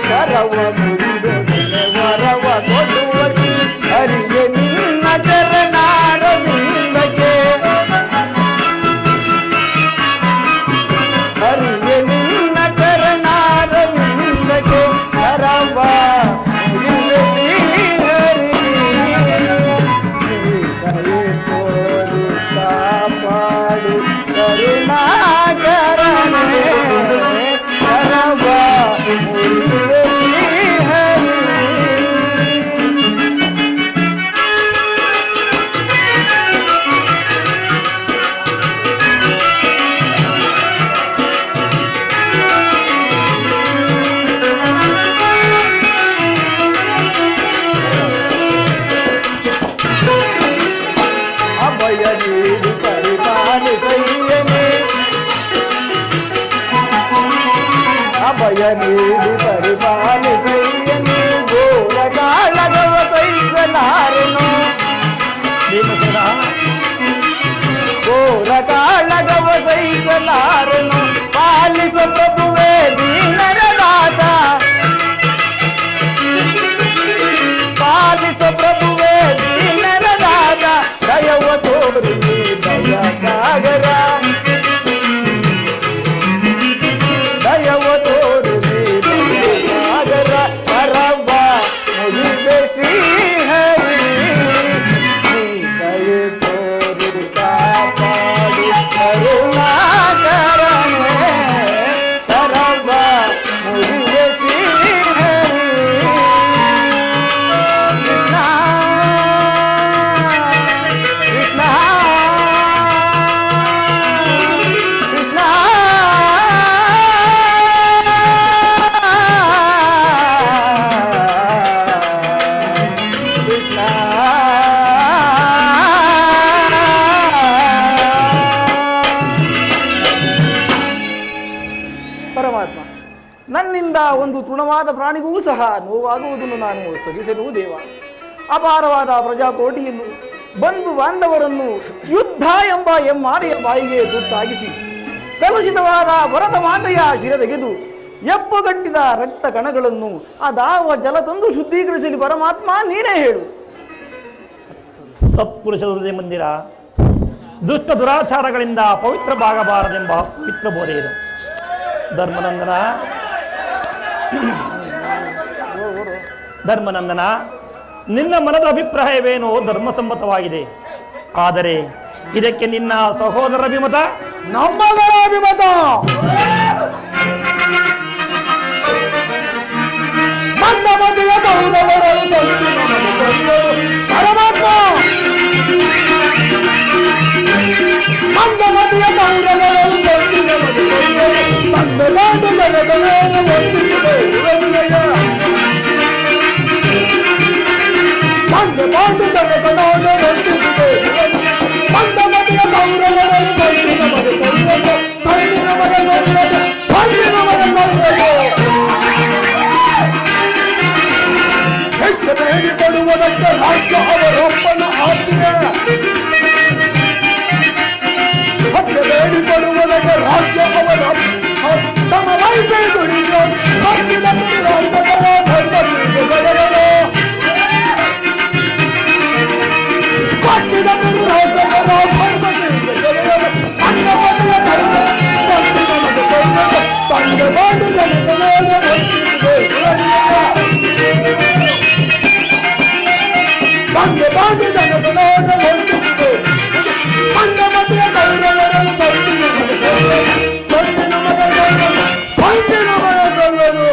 ಕರವ ಮುಗಿದೊಡನೆ ವರವ ಕೊಡುವಷ್ಟೇ ಹರಿಗೆ ನಿನ್ನ ಚರಣಾರವಿಂದಕ್ಕೆ ಹರಿಗೆ ನಿನ್ನ ಚರಣಾರವಿಂದಕ್ಕೆ ಕರವ ಮುಗಿದೊಡನೆ ಕಾಪಾಡು ಕರುಣಾಕರನೇ ಕರವ ಮುರಿಯುವೆ ಶ್ರೀಹರಿ. ಅಭಯ ನೀಡಿ ಪರಿಪಾಲಿಸಯ್ಯನೇ ಅಭಯ ನೀಡಿ ಪರಿಪಾಲಿಸಯ್ಯನೇ ಘೋರ ಕಾಳಗವ ಸಹಿಸಲಾರೆನು ಭೀಮಸೇನ ಘೋರ ಕಾಳಗವ ಸಹಿಸಲಾರೆನು ಪಾಲಿಸ ಪ್ರಭುವೇ ದೀನರ ದಾತ ಪಾಲಿಸ ಪ್ರಭುವೇ ದೀನರ ದಾತ ದಯವ ತೋರಿ ದಯ ಸಾಗರ ದಯವ ತೋರಿ ದಯ ಸಾಗರ ಕರವ ಮುಗಿವೆ ಶ್ರೀಹರಿ ದಯ ತೋರಿ ಕಾಪಾಡು ಕರುಣಾಕರನೇ ಕರವ ಮುಗಿವೆ ಶ್ರೀಹರಿ. ಪರಮಾತ್ಮ, ನನ್ನಿಂದ ಒಂದು ತೃಣವಾದ ಪ್ರಾಣಿಗೂ ಸಹ ನೋವಾಗುವುದನ್ನು ನಾನು ಸಹಿಸಲು ದೇವ. ಅಪಾರವಾದ ಪ್ರಜಾಕೋಟಿಯನ್ನು ಬಂಧು ಬಾಂಧವರನ್ನು ಯುದ್ಧ ಎಂಬ ಎಮ್ಮಾರಿಯ ಬಾಯಿಗೆ ತುತ್ತಾಗಿಸಿ ಕಲುಷಿತವಾದ ಭರತ ಮಾತೆಯ ಶಿರದೆಗೆದು ಎಪ್ಪುಗಟ್ಟಿದ ರಕ್ತ ಕಣಗಳನ್ನು ಅದಾವ ಜಲ ತಂದು ಶುದ್ಧೀಕರಿಸಲಿ ಪರಮಾತ್ಮ ನೀನೇ ಹೇಳು. ಸತ್ಪುರುಷ ಹೃದಯ ಮಂದಿರ ದುಷ್ಟ ದುರಾಚಾರಗಳಿಂದ ಪವಿತ್ರವಾಗಬಾರದೆಂಬ ಪವಿತ್ರ ಬೋಧೆ ಇದು. ಧರ್ಮನಂದನ ಧರ್ಮನಂದನ, ನಿನ್ನ ಮನದ ಅಭಿಪ್ರಾಯವೇನೋ ಧರ್ಮಸಮ್ಮತವಾಗಿದೆ. ಆದರೆ ಇದಕ್ಕೆ ನಿನ್ನ ಸಹೋದರ ಅಭಿಮತ ನಮ್ಮಗಳ ಅಭಿಮತ ಮಂದ ಮದುವೆಯ ಕೌರವರನ್ನು ಪರಮಾತ್ಮ ಮಂದ ಮದುವೆಯ ಕೌರವರನ್ನು ತಂದೆಗಾಡು ಜನಗಳನ್ನು ವಂದಿಸಿದೆ ಯುವನಿಯ ಮಂದೆ ಪಾಂಡು ಜನಗಳನ್ನು ವಂದಿಸಿದೆ ಮಂದ ಮತಿಯ ಗೌರವವನ್ನು ಸಂದಿನ ಮಗ ಸೌರಭ ಸಂದಿನ ಮಗ ಸೌರಭ ಸಂದಿನ ಮಗ ಸೌರಭ ಹೆಚ್ಚು ಬೇಡಿ ಕೊಡುವುದಕ್ಕೆ ರಾಜ್ಯ ಅವರೊಬ್ಬನ ಆಜ್ಞೆ ಹತ್ಯೆ ಬೇಡಿ ಕೊಡುವುದಕ್ಕೆ ರಾಜ್ಯ ಅವರ ಸಮವೈಸೆ ದುಡಿದು ಕಟ್ಟಿದ ರಾಜ್ಯಗಳ ಧರ್ಮಗಳು ಕಟ್ಟಿದ ರಾಜ್ಯಗಳ ಧರ್ಮಗಳು ಅಂಡ ಮನೆಯ ಧರ್ಮ ಕಟ್ಟಿದ ಮಗ ತಂಡ ಮಾಡಿ ಜನಗಳನ್ನು ತಂದೆ ಬಾಂಡು ಜನಗಳನ್ನು ವಂದಿಸಿದೆ ಅಂಡ ಮನೆಯ ಗೌರವವನ್ನು ಸಂದಿನ ಮಗ ಸಂದಿನ ಮಗ ಸಂದಿನ ಮಗ ಸಲ್ಲದು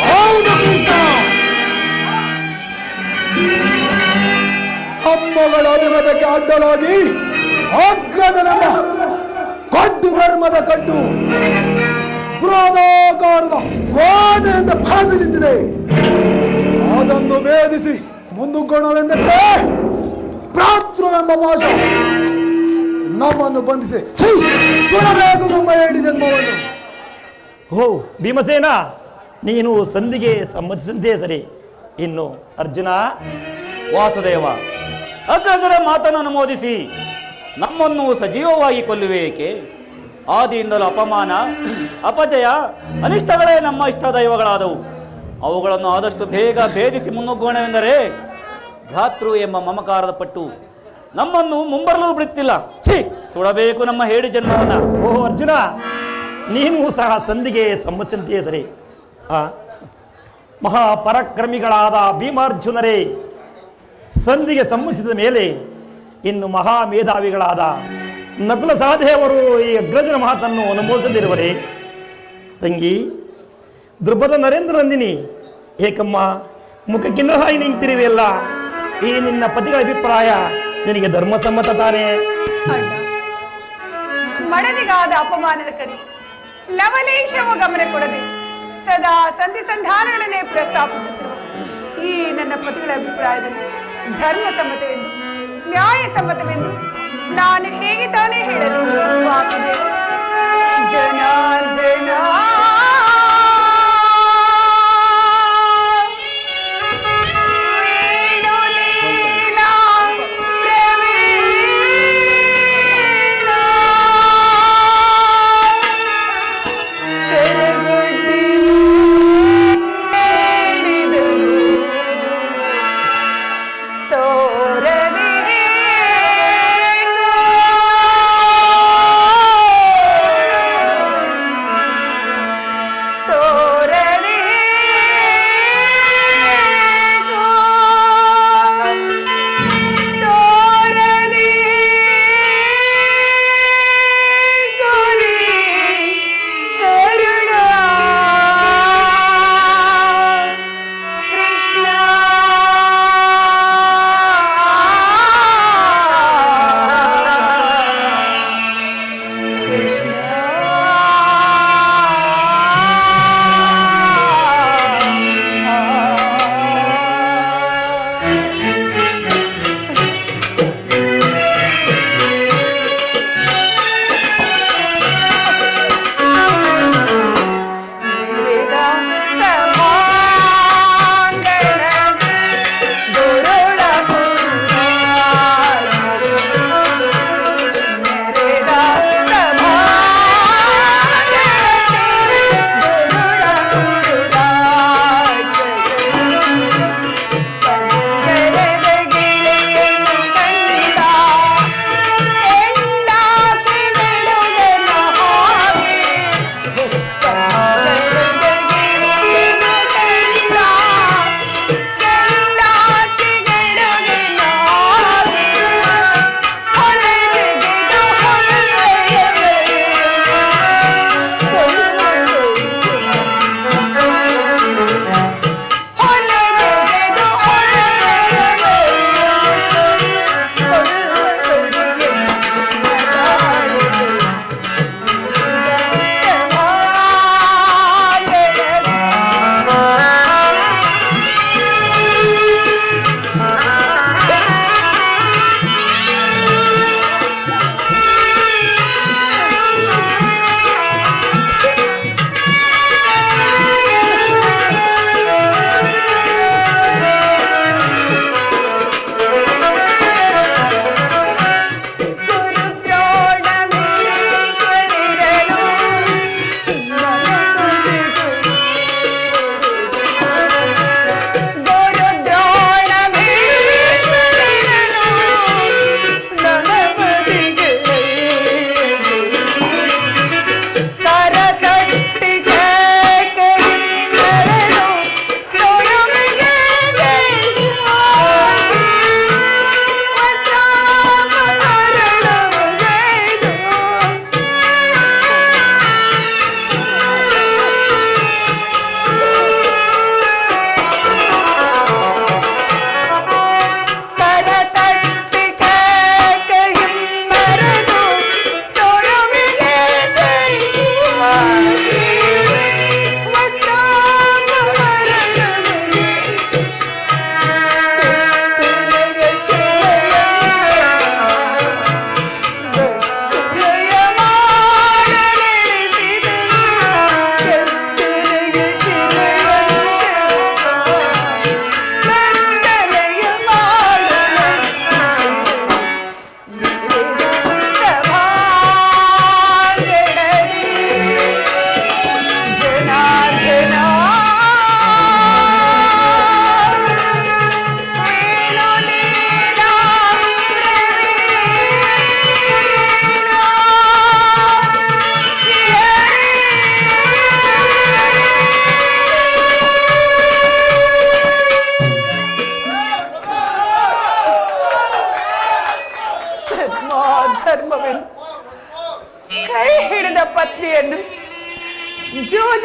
ಹೌದು ಕೃಷ್ಣ ಅಮ್ಮಗಳ ಅಭಿಮತಕ್ಕೆ ಅಡ್ಡಲಾಗಿ ಅಗ್ರಜನಮ್ಮ ಕಡ್ಡು ಧರ್ಮದ ಕಡ್ಡು ಬೃಹದಾಕಾರದ ಕೋಟೆಯಿಂದ ಫಾಸಿ ನಿಂತಿದೆ ಅದನ್ನು ಭೇದಿಸಿ ಮುಂದುಗೋಣವೆಂದರೆ ಭ್ರಾತೃವೆಂಬ ಭಾಷ ನಮ್ಮನ್ನು ಬಂಧಿಸಿ ಸುರಬೇಕು ನಮ್ಮ ಏಡಿ ಜನ್ಮವನ್ನು. ಓ ಭೀಮಸೇನ, ನೀನು ಸಂಧಿಗೆ ಸಮ್ಮತಿಸಿದ್ದೇ ಸರಿ. ಇನ್ನು ಅರ್ಜುನ. ವಾಸುದೇವ, ಅಗ್ರಜರ ಮಾತನ್ನು ಅನುಮೋದಿಸಿ ನಮ್ಮನ್ನು ಸಜೀವವಾಗಿ ಕೊಲ್ಲುವೆ ಏಕೆ? ಆದಿಯಿಂದಲೂ ಅಪಮಾನ, ಅಪಜಯ, ಅನಿಷ್ಟಗಳೇ ನಮ್ಮ ಇಷ್ಟ ದೈವಗಳಾದವು. ಅವುಗಳನ್ನು ಆದಷ್ಟು ಬೇಗ ಭೇದಿಸಿ ಮುನ್ನುಗ್ಗೋಣವೆಂದರೆ ಭ್ರಾತೃ ಎಂಬ ಮಮಕಾರದ ಪಟ್ಟು ನಮ್ಮನ್ನು ಮುಂಬರಲು ಬಿಡುತ್ತಿಲ್ಲ. ಛೀ, ಸುಡಬೇಕು ನಮ್ಮ ಹೇಡಿ ಜನ್ಮವನ್ನ. ಓ ಅರ್ಜುನ, ನೀನು ಸಹ ಸಂಧಿಗೆ ಸಮ್ಮತಿಸಿದ್ದೇ ಸರಿ. ಮಹಾಪರಾಕ್ರಮಿಗಳಾದ ಭೀಮಾರ್ಜುನರೇ ಸಂಧಿಗೆ ಸಮ್ಮತಿಸಿದ ಮೇಲೆ ಇನ್ನು ಮಹಾಮೇಧಾವಿಗಳಾದ ನಕುಲ ಸಹದೇವರು ಈ ಅಗ್ರಜನ ಮಾತನ್ನು ಅನುಮೋದಿಸದಿರುವರೆ ತಂಗಿ ದ್ರುಪದ ನರೇಂದ್ರ ನಂದಿನಿ, ಏಕಮ್ಮ ಮುಖಕ್ಕಿನ್ನಹಾಯಿ ನಿಂತಿರುವೆಯಲ್ಲ, ಈ ನಿನ್ನ ಪತಿಗಳ ಅಭಿಪ್ರಾಯ ನಿನಗೆ ಧರ್ಮಸಮ್ಮತ ತಾನೇ? ಅಣ್ಣ, ಮಡದಿಗಾದ ಅಪಮಾನದ ಕಡೆ ಲವಲೇಶವೂ ಗಮನ ಕೊಡದೆ ಸದಾ ಸಂಧಿ ಸಂಧಾನಗಳನ್ನೇ ಪ್ರಸ್ತಾಪಿಸುತ್ತಿರುವ ಈ ನನ್ನ ಪತಿಗಳ ಅಭಿಪ್ರಾಯದಲ್ಲಿ ಧರ್ಮ ಸಮ್ಮತವೆಂದು ನ್ಯಾಯ ಸಮ್ಮತವೆಂದು ನಾನು ಹೇಗೆ ತಾನೇ ಹೇಳಲಿ ವಾಸುದೇವ? ಜನಾರ್ದನ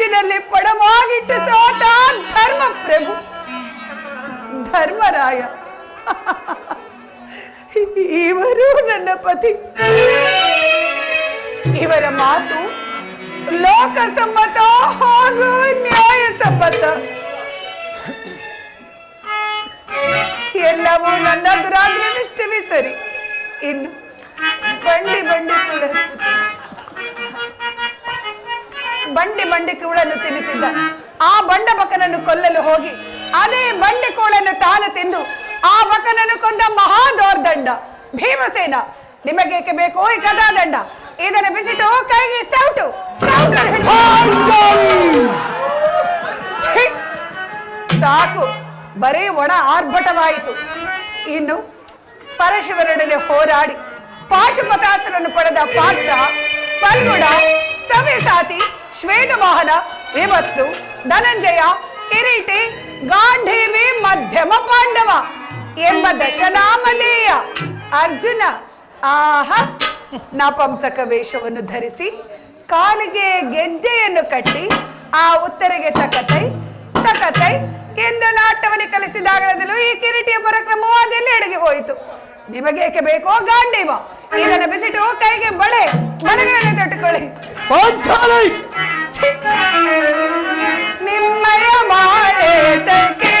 ಮಾತಿನಲ್ಲಿ ಪಡವಾಗಿಟ್ಟು ಸೋತ ಧರ್ಮ ಪ್ರಭು ಧರ್ಮರಾಯ ಇವರು ನನ್ನ ಪತಿ. ಇವರ ಮಾತು ಲೋಕಸಮ್ಮತ ಹಾಗೂ ನ್ಯಾಯಸಮ್ಮತ. ಎಲ್ಲವೂ ನನ್ನ ದುರಾಗ್ರವಿಷ್ಟವೇ ಸರಿ. ಇನ್ನು ಬಂಡಿ ಕೂಡ ಬಂಡಿ ಕೂಳನ್ನು ತಿನ್ನುತ್ತಿದ್ದ ಆ ಬಂಡ ಬಕನನ್ನು ಕೊಲ್ಲಲು ಹೋಗಿ ಅದೇ ಬಂಡಿ ಕೂಳನ್ನು ತಾನು ತಿಂದು ಆ ಬಕನನ್ನು ಕೊಂದ ಮಹಾದೋರ್ದಂಡ ಭೀಮಸೇನ. ನಿಮಗೇಕೆ ಬೇಕು ಈ ಕಥಾದಂಡ? ಇದನ್ನು ಬಿಸಿಟ್ಟು ಕೈಗೆ ಸೌಟು ಸಾಕು, ಬರೀ ಒಣ ಆರ್ಭಟವಾಯಿತು. ಇನ್ನು ಪರಶಿವನೊಡನೆ ಹೋರಾಡಿ ಪಾಶುಪತಾಸ್ತ್ರವನ್ನು ಪಡೆದ ಪಾರ್ಥ, ಪಲ್ಗುಡ, ಸವ್ಯಸಾತಿ, ಶ್ವೇತವಾಹನ, ವಿಭತ್ತು, ಧನಂಜಯ, ಕಿರೀಟಿ, ಗಾಂಧೀವಿ, ಮಧ್ಯಮ ಪಾಂಡವ ಎಂಬ ದಶನಾಮಧೇಯ ಅರ್ಜುನ ಆಹಾ ನಪಂಸಕ ವೇಷವನ್ನು ಧರಿಸಿ ಕಾಲಿಗೆ ಗೆಜ್ಜೆಯನ್ನು ಕಟ್ಟಿ ಆ ಉತ್ತರಿಗೆ ತಕತೈ ಎಂದು ನಾಟವನ್ನು ಕಲಿಸಿದಾಗಲೂ ಈ ಕಿರೀಟಿಯ ಪರಾಕ್ರಮವು ಅದೆಲ್ಲೆಡೆಗೆ ಹೋಯಿತು. ನಿಮಗೇಕೆ ಬೇಕೋ ಗಾಂಡೀವ? ಇದನ್ನು ಬಿಸಿಟ್ಟು ಕೈಗೆ ಬಳೆಗಳನ್ನು ತೊಟ್ಟುಕೊಳ್ಳಿ. ನಿಮ್ಮಯ ಮಾಡೆದಕ್ಕೆ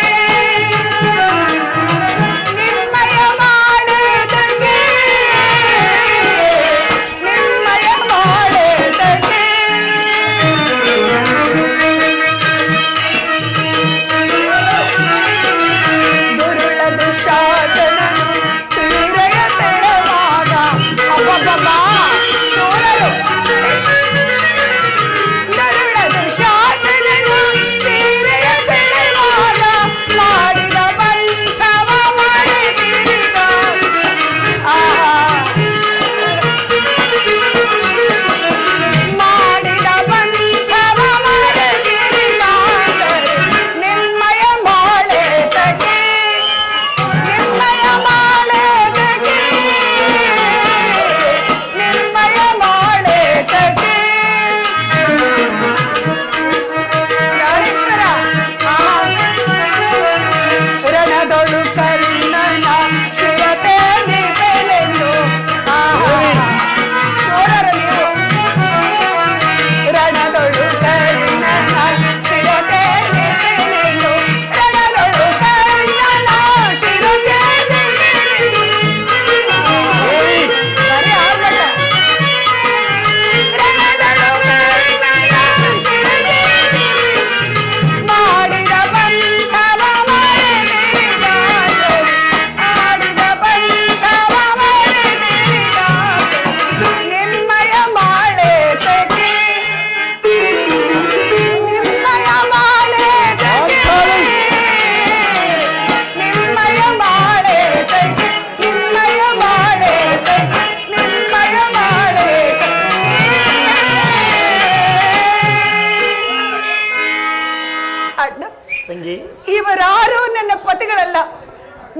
ಇವರಾರು ನನ್ನ ಪತಿಗಳಲ್ಲ,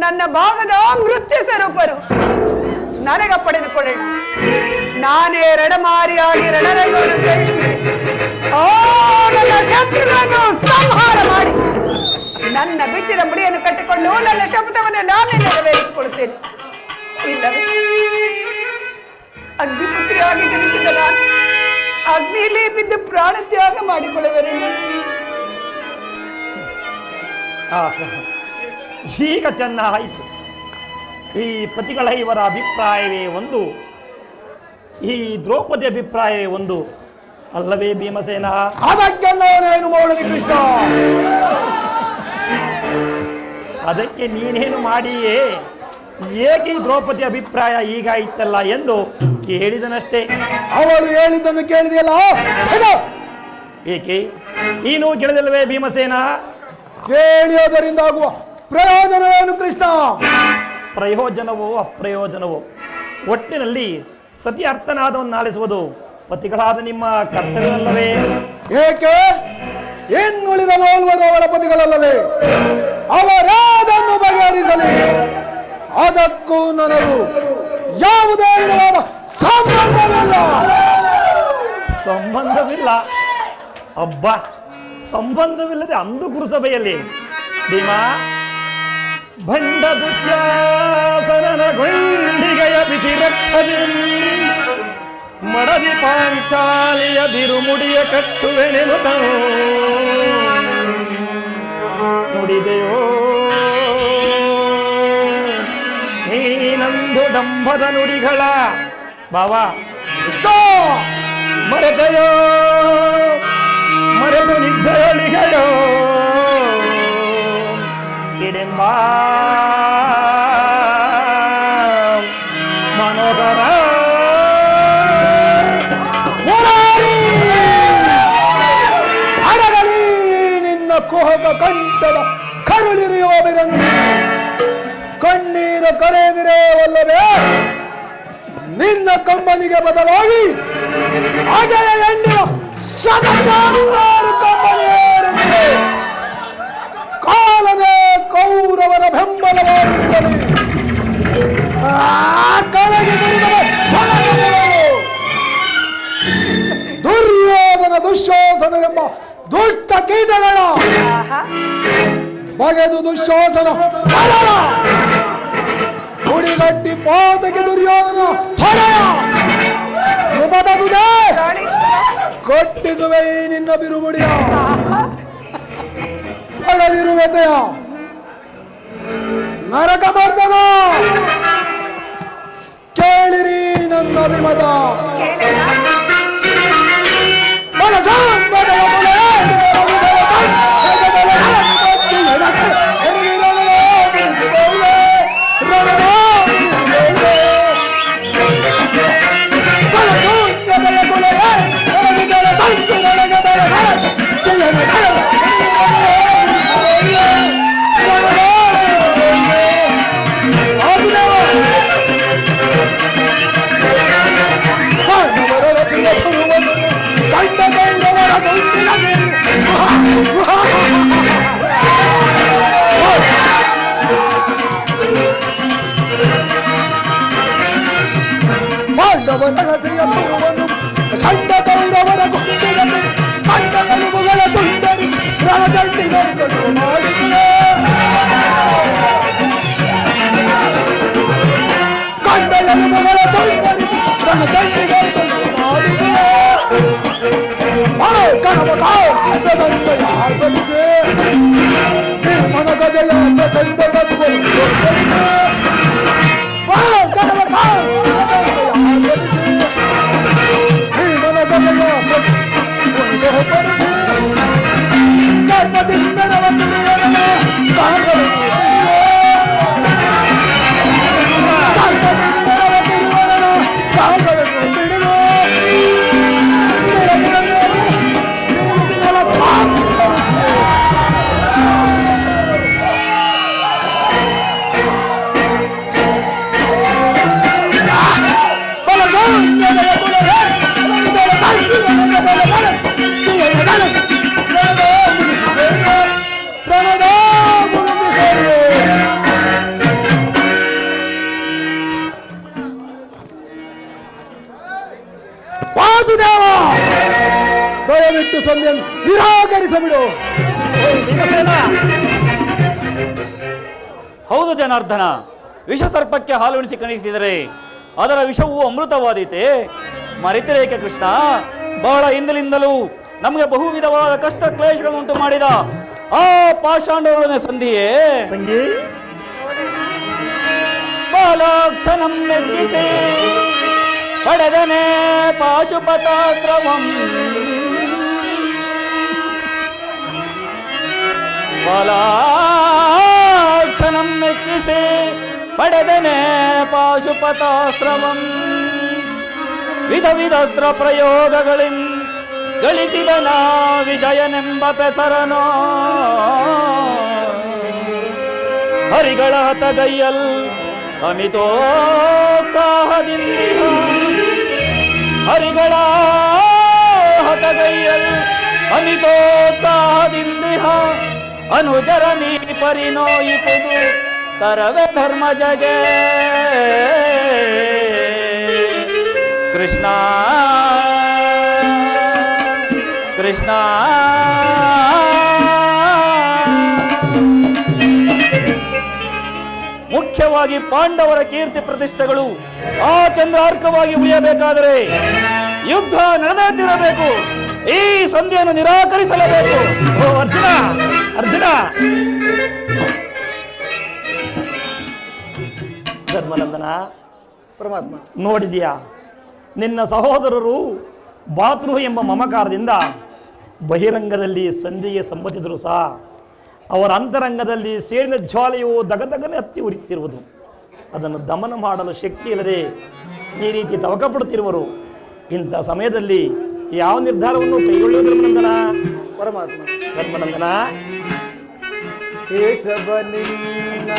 ನನ್ನ ಭಾಗದ ಮೃತ್ಯು ಸ್ವರೂಪರು. ನನಗ ಪಡೆದುಕೊಳ್ಳೋಣ. ನಾನೇ ರಣಮಾರಿಯಾಗಿ ರಣರಂಗವನ್ನು ಪ್ರವೇಶಿಸಿ ನನ್ನ ಶತ್ರುಗಳನ್ನು ಸಂಹಾರ ಮಾಡಿ ನನ್ನ ಬಿಚ್ಚಿದ ಮುಡಿಯನ್ನು ಕಟ್ಟಿಕೊಂಡು ನನ್ನ ಶಪಥವನ್ನು ನಾನೇ ನೆರವೇರಿಸಿಕೊಳ್ಳುತ್ತೇನೆ. ಇಲ್ಲವೇ ಅಗ್ನಿಪುತ್ರಿಯಾಗಿ ಜನಿಸಿದ ನಾನು ಅಗ್ನಿಯಲ್ಲಿ ಬಿದ್ದು ಪ್ರಾಣ ತ್ಯಾಗ ಮಾಡಿಕೊಳ್ಳುವರೆಂದು. ಈಗ ಚೆನ್ನಾಯಿತು. ಈ ಪತಿಗಳ ಇವರ ಅಭಿಪ್ರಾಯವೇ ಒಂದು, ಈ ದ್ರೌಪದಿ ಅಭಿಪ್ರಾಯವೇ ಒಂದು ಅಲ್ಲವೇ ಭೀಮಸೇನ? ಅದಕ್ಕೆ ನಾನೇನು ಮಾಡಲಿ ಕೃಷ್ಣ? ಅದಕ್ಕೆ ನೀನೇನು ಮಾಡಿಯೇ? ಏಕೆ ದ್ರೌಪದಿ ಅಭಿಪ್ರಾಯ ಈಗ ಇತ್ತಲ್ಲ ಎಂದು ಕೇಳಿದನಷ್ಟೇ. ಅವಳು ಹೇಳಿದ್ದನ್ನು ಕೇಳಿದೆಯಲ್ಲ? ಏಕೆ ನೀನು ಕೇಳಿದಲ್ವೇ ಭೀಮಸೇನ? ಕೇಳಿಯೋದರಿಂದ ಆಗುವ ಪ್ರಯೋಜನವೇನು ಕೃಷ್ಣ? ಪ್ರಯೋಜನವೋ ಅಪ್ರಯೋಜನವೋ ಒಟ್ಟಿನಲ್ಲಿ ಸತಿ ಅರ್ಥನಾದವನ್ನು ಆಲಿಸುವುದು ಪತಿಗಳಾದ ನಿಮ್ಮ ಕರ್ತವ್ಯವಲ್ಲವೇ? ಏಕೆ ಇನ್ನುಳಿದ ನಾಲ್ವರು ಅವರ ಪತಿಗಳಲ್ಲವೇ? ಅವರಾದನ್ನು ಬಗೆಹರಿಸಲಿ. ಅದಕ್ಕೂ ನನಗೂ ಯಾವುದೇ ವಿಧವಾದ ಸಂಬಂಧವಿಲ್ಲ. ಅಬ್ಬ, ಸಂಬಂಧವಿಲ್ಲದೆ ಅಂದು ಕುರುಸಭೆಯಲ್ಲಿ ಭೀಮಾ ಭಂಡ ದುಶ್ಯಾಸನನ ಗೊಂಡಿಗೆಯ ಬಿಸಿ ರಕ್ತದಲ್ಲಿ ಮಡದಿ ಪಾಂಚಾಲಿಯ ಬಿರುಮುಡಿಯ ಕಟ್ಟುವೆನೆನುತನು ನುಡಿದೆಯೋ ನೀನಂದು ಡಂಬದ ನುಡಿಗಳ ಬಾವ ಇಷ್ಟೋ ಮರೆತೆಯೋ ಮರೆತು ನಿದ್ದರೊಳಿಗೆಯೋ ಇಡೆಂಬ ಮನೋಹರ ಅರಗಲಿ ನಿನ್ನ ಕುಹಕ ಕಂಠದ ಕರುಳಿರಿಯುವ ಬಿರನ್ನು ಕಣ್ಣೀರು ಕರೆದಿರೇವಲ್ಲವೇ ನಿನ್ನ ಕಂಬನಿಗೆ ಬದಲಾಗಿ ಅಜಯ ಎಣ್ಣಿನ ಶತಸಾರು ಕಂಬನಿಯೇರಿಸಿದೆ. ಕಾಲನೇ ಕೌರವರ ಬೆಂಬಲವಾಗಿರಲಿ. ಕಳೆಗೆ ಬರಿದವ ದುರ್ಯೋಧನ ದುಶ್ಯಾಸನರೆಂಬ ದುಷ್ಟ ಕೀಟಗಳ ಬಗೆದು ದುಶ್ಯಾಸನ ಗುಡಿಗಟ್ಟಿ ಪಾತಕ್ಕೆ ದುರ್ಯೋಧನ ತೊಡೆಯ ಬದಗುದೆ ಕಟ್ಟಿಸುವೆ ನಿನ್ನ ಬಿರುಮುಡಿಯ ಪಡೆದಿರುವೆತೆಯ ನರಕ ಮರ್ದನ ಕೇಳಿರಿ ನನ್ನ ಅಭಿಮತ ಸಣ್ಣ ಕೌರವರ ಗುಂಡಿನಲ್ಲಿ ಕಂಡ ಎಲುಬುಗಳ ತುಂಡರಿ ರಣಚಂಡಿಗಳು ಮಾಡಿದೆ. ಕಂಡ ಎಲುಬುಗಳ ತುಂಡರಿ ರಣಚಂಡಿಗಳು ಮಾಡಿದೆ. ಕನವಕಾಲಿಸಿ ನಿರ್ಮನ ಗದೆಯ ಚಂದ ಸದ್ಗಳು ದಯವಿಟ್ಟು ಸಂಧಿಯನ್ನು ನಿರಾಕರಿಸಬಿಡು. ಹೌದು ಜನಾರ್ದನ, ವಿಷ ಸರ್ಪಕ್ಕೆ ಹಾಲುಣಿಸಿ ಕಣಿಸಿದರೆ ಅದರ ವಿಷವು ಅಮೃತವಾದೀತೆ. ಮರೆತಿರೇಕೆ ಕೃಷ್ಣ, ಬಹಳ ಹಿಂದಲಿಂದಲೂ ನಮಗೆ ಬಹು ವಿಧವಾದ ಕಷ್ಟ ಕ್ಲೇಶಗಳುಂಟು ಮಾಡಿದ ಆ ಪಾಷಾಂಡರೊಡನೆ ಸಂಧಿಯೇ ಬಾಲಾಕ್ಷನಂ ಮೆಚ್ಚಿಸಿ ಪಡೆದನೆ ಪಾಶುಪತಾಕ್ರಮಂ. ಬಾಲಾಕ್ಷನಂ ಮೆಚ್ಚಿಸಿ ಪಡೆದನೆ ಪಾಶುಪತಾಸ್ತ್ರವಂ. ವಿಧ ವಿಧಸ್ತ್ರ ಪ್ರಯೋಗಗಳಿಂದ ಗಳಿಸಿದನ ವಿಜಯನೆಂಬ ಪೆಸರನೋ. ಹರಿಗಳ ಹತಗೈಯಲ್ ಅಮಿತೋತ್ಸಾಹದಿಂದ ಹರಿಗಳ ಹತಗೈಯಲ್ ಅಮಿತೋತ್ಸಾಹದಿಂದಿಹ ಅನುಜರ ನೀ ಪರಿನೋಯಿಪುದು ತರವೆ ಧರ್ಮ ಜಗೆ. ಕೃಷ್ಣ ಕೃಷ್ಣ. ಮುಖ್ಯವಾಗಿ ಪಾಂಡವರ ಕೀರ್ತಿ ಪ್ರತಿಷ್ಠೆಗಳು ಆ ಚಂದ್ರಾರ್ಕವಾಗಿ ಉಳಿಯಬೇಕಾದರೆ ಯುದ್ಧ ನಡೆದಿರಬೇಕು. ಈ ಸಂಧಿಯನ್ನು ನಿರಾಕರಿಸಲೇಬೇಕು. ಓ ಅರ್ಜುನ, ಅರ್ಜುನ, ಧರ್ಮನಂದನ, ಪರಮಾತ್ಮ ನೋಡಿದೆಯಾ ನಿನ್ನ ಸಹೋದರರು ಬಾತೃ ಎಂಬ ಮಮಕಾರದಿಂದ ಬಹಿರಂಗದಲ್ಲಿ ಸಂಧಿಗೆ ಸಮ್ಮತಿಸಿದರು ಸಹ ಅವರ ಅಂತರಂಗದಲ್ಲಿ ಸೇರಿನ ಜ್ವಾಲೆಯು ದಗದಗನೆ ಹತ್ತಿ ಉರಿತಿರುವುದು. ಅದನ್ನು ದಮನ ಮಾಡಲು ಶಕ್ತಿ ಇಲ್ಲದೆ ಈ ರೀತಿ ತವಕಪಡುತ್ತಿರುವರು. ಇಂಥ ಸಮಯದಲ್ಲಿ ಯಾವ ನಿರ್ಧಾರವನ್ನು ಕೈಗೊಳ್ಳುವುದು ಧರ್ಮನಂದನ? ಪರಮಾತ್ಮ ಧರ್ಮನಂದನ, ಕೇಶವ ನಿನ್ನ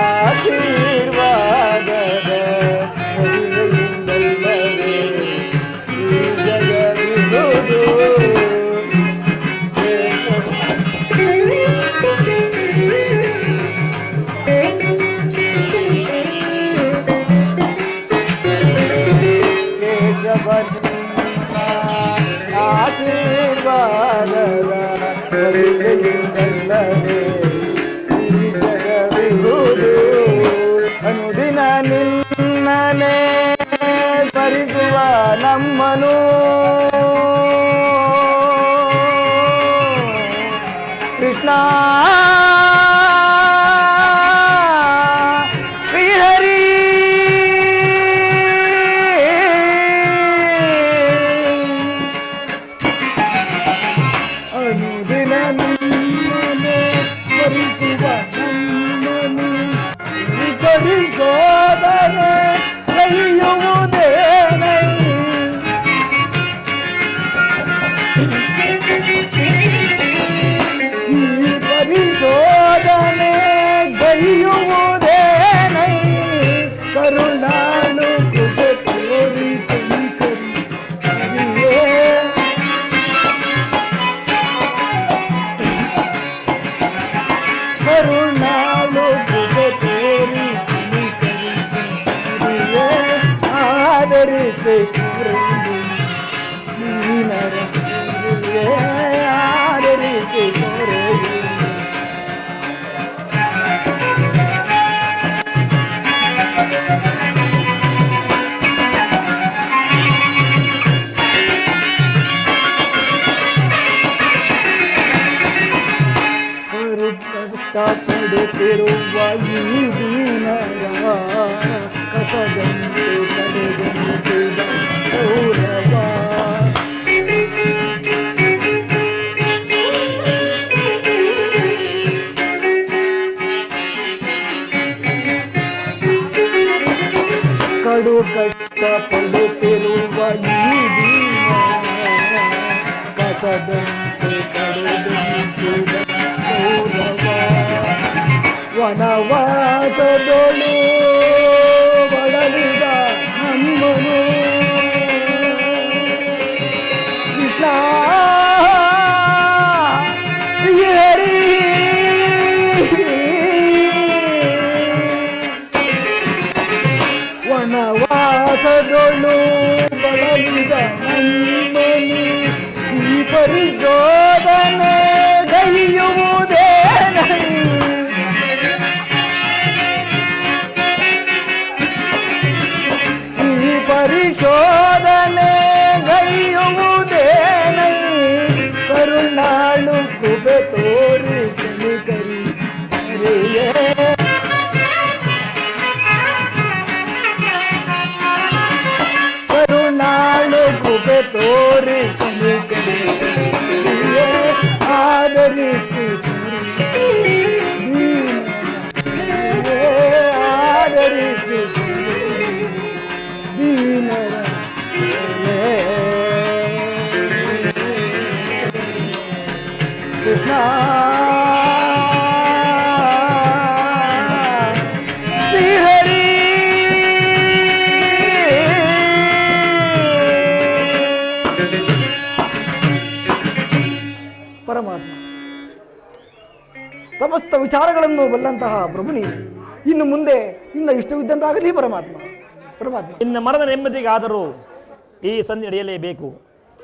ಆಶೀರ್ವಾದದ ಮಹಿಮೆಯಿಂದಲ್ಲವೇ ಈ ಜಗವಿರುವುದು. ಕೇಶವ ನಿನ್ನ ಆಶೀರ್ವಾದದ ಮಹಿಮೆಯಿಂದಲ್ಲವೇ ಈ ಜಗವಿರುವುದು. ಅನುದಿನ ನಿನ್ನನೆ ಸ್ಮರಿಸುವ ನಮ್ಮನು ಕೃಷ್ಣ ಶ್ರೀಹರಿ. ಅನುದಿನ ನಿನ್ನನೆ ಸ್ಮರಿಸುವ ನಮ್ಮನು ಪರಿಶೋಧನೆ ಕೈಯುವುದೇನೈ. ಈ ಪರಿಶೋಧನೆ ಗೈಯುವುದೇನೈ. ಕರುಣಾಳು ಕೃಪೆ ತೋರಿ ಕನಿಕರಿಯೇ. ಕರುಣಾಳು ಕೃಪೆ ತೋರಿ ಕನಿಕರಿಯೇ. ಆದರಿಸಿ ಪೂರೈಸು ನೀನರ ಆದರಿಸಿ ಪೂರೈಸು. ಕಷ್ಟಪಡುತ್ತಿರುವ ಈ ದೀನರ ಕಸದಂತೆ ಕಡೆಗಣಿಸಿದ ಗೌರವ. ಕಡು ಕಷ್ಟಪಡುತ್ತಿರುವ ಈ ದೀನರ ಕಸದಂತೆ ಕಡೆಗಣಿಸಿದ ಗೌರವ. ವನವಾಸದೊಳು ಬಡಲಿದ ನಮ್ಮನು ಕೃಷ್ಣ ಶ್ರೀಹರಿ. ವನವಾಸದೊಳು ಬಡಲಿದ ನಮ್ಮನು ಈ ಪರಿಶೋಧನೆ ಗೈಯುವುದೇನೈ. ಪರಿಶೋಧನೆ ಗೈಯುವುದೇನೈ. ಕರುಣಾಳು ಕೃಪೆ ತೋರಿ ಕನಿಕರಿಯೇ. ಕರುಣಾಳು ಕೃಪೆ ತೋರಿ ಕನಿಕರಿಯೇ. ಆದರಿಸಿ ಆದರಿಸಿ ದೀನರ ಕೃಷ್ಣ ಶ್ರೀಹರಿ. ಪರಮಾತ್ಮ ಸಮಸ್ತ ವಿಚಾರಗಳನ್ನು ಬಲ್ಲಂತಹ ಪ್ರಭು ನೀನು. ಇನ್ನು ಮುಂದೆ ನಿನ್ನ ಇಷ್ಟವಿದ್ದಂತಾಗಲಿ ಪರಮಾತ್ಮ. ಪರಮಾತ್ಮ ಇನ್ನು ಮರದ ನೆಮ್ಮದಿಗಾದರೂ ಈ ಸಂಧಿ ನಡೆಯಲೇಬೇಕು.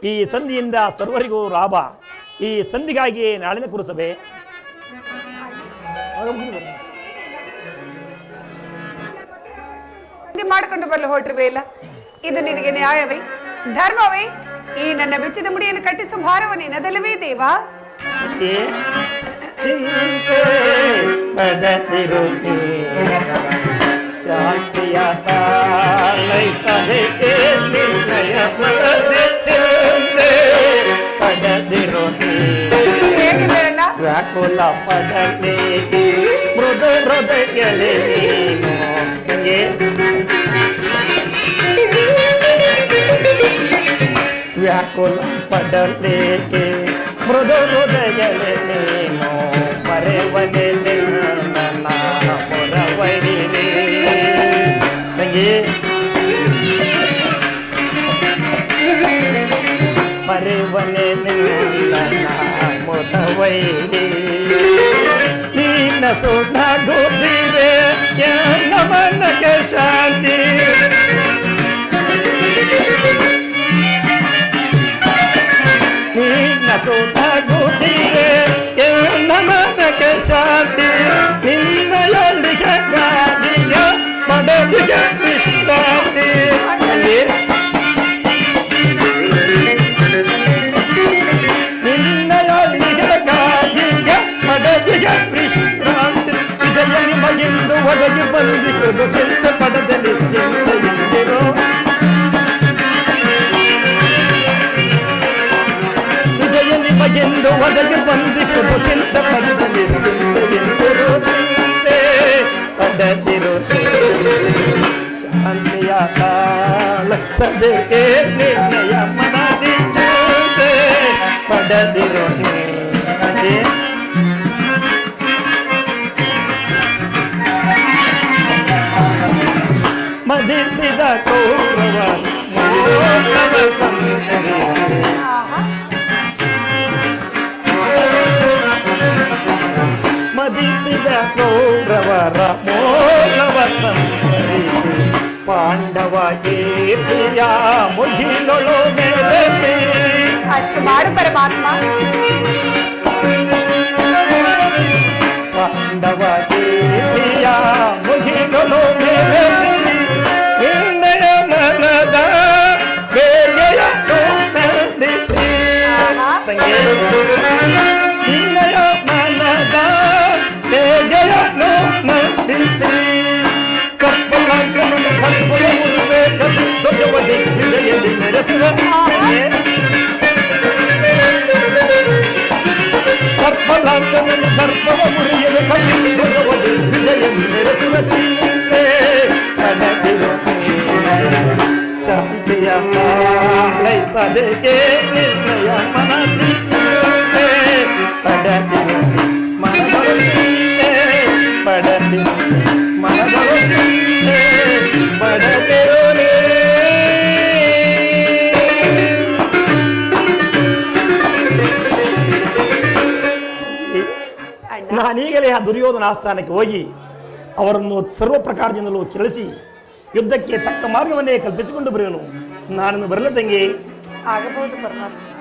ಈ ಸಂಧಿಯಿಂದ ಸರ್ವರಿಗೂ ಲಾಭ. ಈ ಸಂಧಿಗಾಗಿ ನಾಳಿನ ಕುರುಸಭೆ ಮಾಡಿಕೊಂಡು ಬರಲು ಹೊರಟ್ರಿವೆ ಇಲ್ಲ. ಇದು ನಿನಗೆ ನ್ಯಾಯವೇ, ಧರ್ಮವೇ? ಈ ನನ್ನ ಬೆಚ್ಚದ ಮುಡಿಯನ್ನು ಕಟ್ಟಿಸುವ ಭಾರವ ನಿನ್ನದಲ್ಲವೇ ದೇವಾ? ಚಿಂತೆ ಪಡದಿರು ಶಾಂತಿಯ ಸಾಲೈಸದೆ ನಿರ್ಣಯ ಪಡದಿರು ವ್ಯಾಕುಲ ಪಡಲಿ ಮೃದು ಹೃದಯದಲ್ಲಿ ವ್ಯಾಕುಲ ಪಡಲಿ ಮೃದು ಹೃದಯದಲ್ಲಿ ನೀನು ಮರೆವನೆ ನನ್ನ ಮೊರವರಿ ತಂಗಿ ಮರೆವನೆ ನನ್ನ ಮೊರವೈರಿ ನಿನ್ನ ಸುಧಾಗುತ್ತಿವೆ ನನ್ನ ಮನಕ್ಕೆ ಶಾಂತಿ ನಿನ್ನ ಸುಧಾಗುತ್ತಿವೆ ನನ್ನ ಮನಕ್ಕೆ ಶಾಂತಿ ನಿನ್ನಯೊಂದಿಗೆ ಗಾದಿಯ ಮಡದಿಗೆ ವಿಶ್ರಾಂತಿ ನಿನ್ನಯೊಂದಿಗೆ ಗಾದಿಯ ಮಡದಿಗೆ ವಿಶ್ರಾಂತಿ ವಿಜಯ ನಿಮಗೆಂದು ಒದಗಿ ಬಂದಿರುವುದು ಚಿಂತ ಪಡದಲ್ಲಿ ಚಿಂತೆಯಿಂದಿರೋ ವಿಜಯ ನಿಮಗೆಂದು ಒದಗಿ ಬಂದಿರುವುದು ಚಿಂತ ಪಡದಲ್ಲಿ ಚಿಂತೆಯಿಂದಿರೋ ಚಿಂತೆ ಪಡದಿರು ಶಾಂತಿಯ ಕಾಲ ಸದೆ ನಿರ್ಣಯ ಮನದಿ ಚಿಂತೆ ಪಡದಿರು ಮದಿಸಿದ ಕೌರವ ಮದಿಸಿದ ಕೌರವರ ಮೋಲವ ಸಂಹರಿಸಿ ಪಾಂಡವ ಕೀರ್ತಿಯ ಮುಗಿಲೊಳು ಮೇಲೆತ್ತಿ ಅಷ್ಟು ಮಾಡು ಪರಮಾತ್ಮ. ಪಾಂಡವ ಕೀರ್ತಿಯ ಮುಗಿಲೊಳು ಮೇಲೆತ್ತಿ ನಿನ್ನಯ ಮನದ ಬೇಗೆಯ ನಂದಿಸಿ ನಿನ್ನಯ ಮನದ ಬೇಗೆಯನ್ನು ನಂದಿಸಿ ಸರ್ಪಲಾಂಕನನ್ನು ಕಲ್ಪುರ ಮುರುವೆ ದೊಡ್ಡವದಿ ವಿಜಯದಿ ನೆರೆಸುವ ಸರ್ಪಲಾಂಕನನ್ನು ಸರ್ಪವ ಮುರಿಯದ ಕಲ್ಪುರವದಿ ವಿಜಯದಿ ನೆರೆಸುವ ಚಿಂತೆ ಪಡದಿರು ಶಾಂತಿಯ ಲೈಸದೆ ನಿರ್ಣಯ ಮನದಿ ಚಿಂತೆ ಪಡದಿರು ಮನದೊಳು ಚಿಂತೆ ಪಡದಿರು ಮನದೊಳು ಚಿಂತೆ ಪಡದಿರು ನಾನೀಗಲೇ ಆ ದುರ್ಯೋಧನ ಆಸ್ಥಾನಕ್ಕೆ ಹೋಗಿ ಅವರನ್ನು ಸರ್ವ ಪ್ರಕಾರದಿಂದಲೂ ಕೆಳಿಸಿ ಯುದ್ಧಕ್ಕೆ ತಕ್ಕ ಮಾರ್ಗವನ್ನೇ ಕಲ್ಪಿಸಿಕೊಂಡು ಬರೆಯನು. ನಾನನ್ನು ಬರಲ್ಲ ತಂಗಿ. ಆಗಬಹುದು ಪರಮಾತ್ಮ.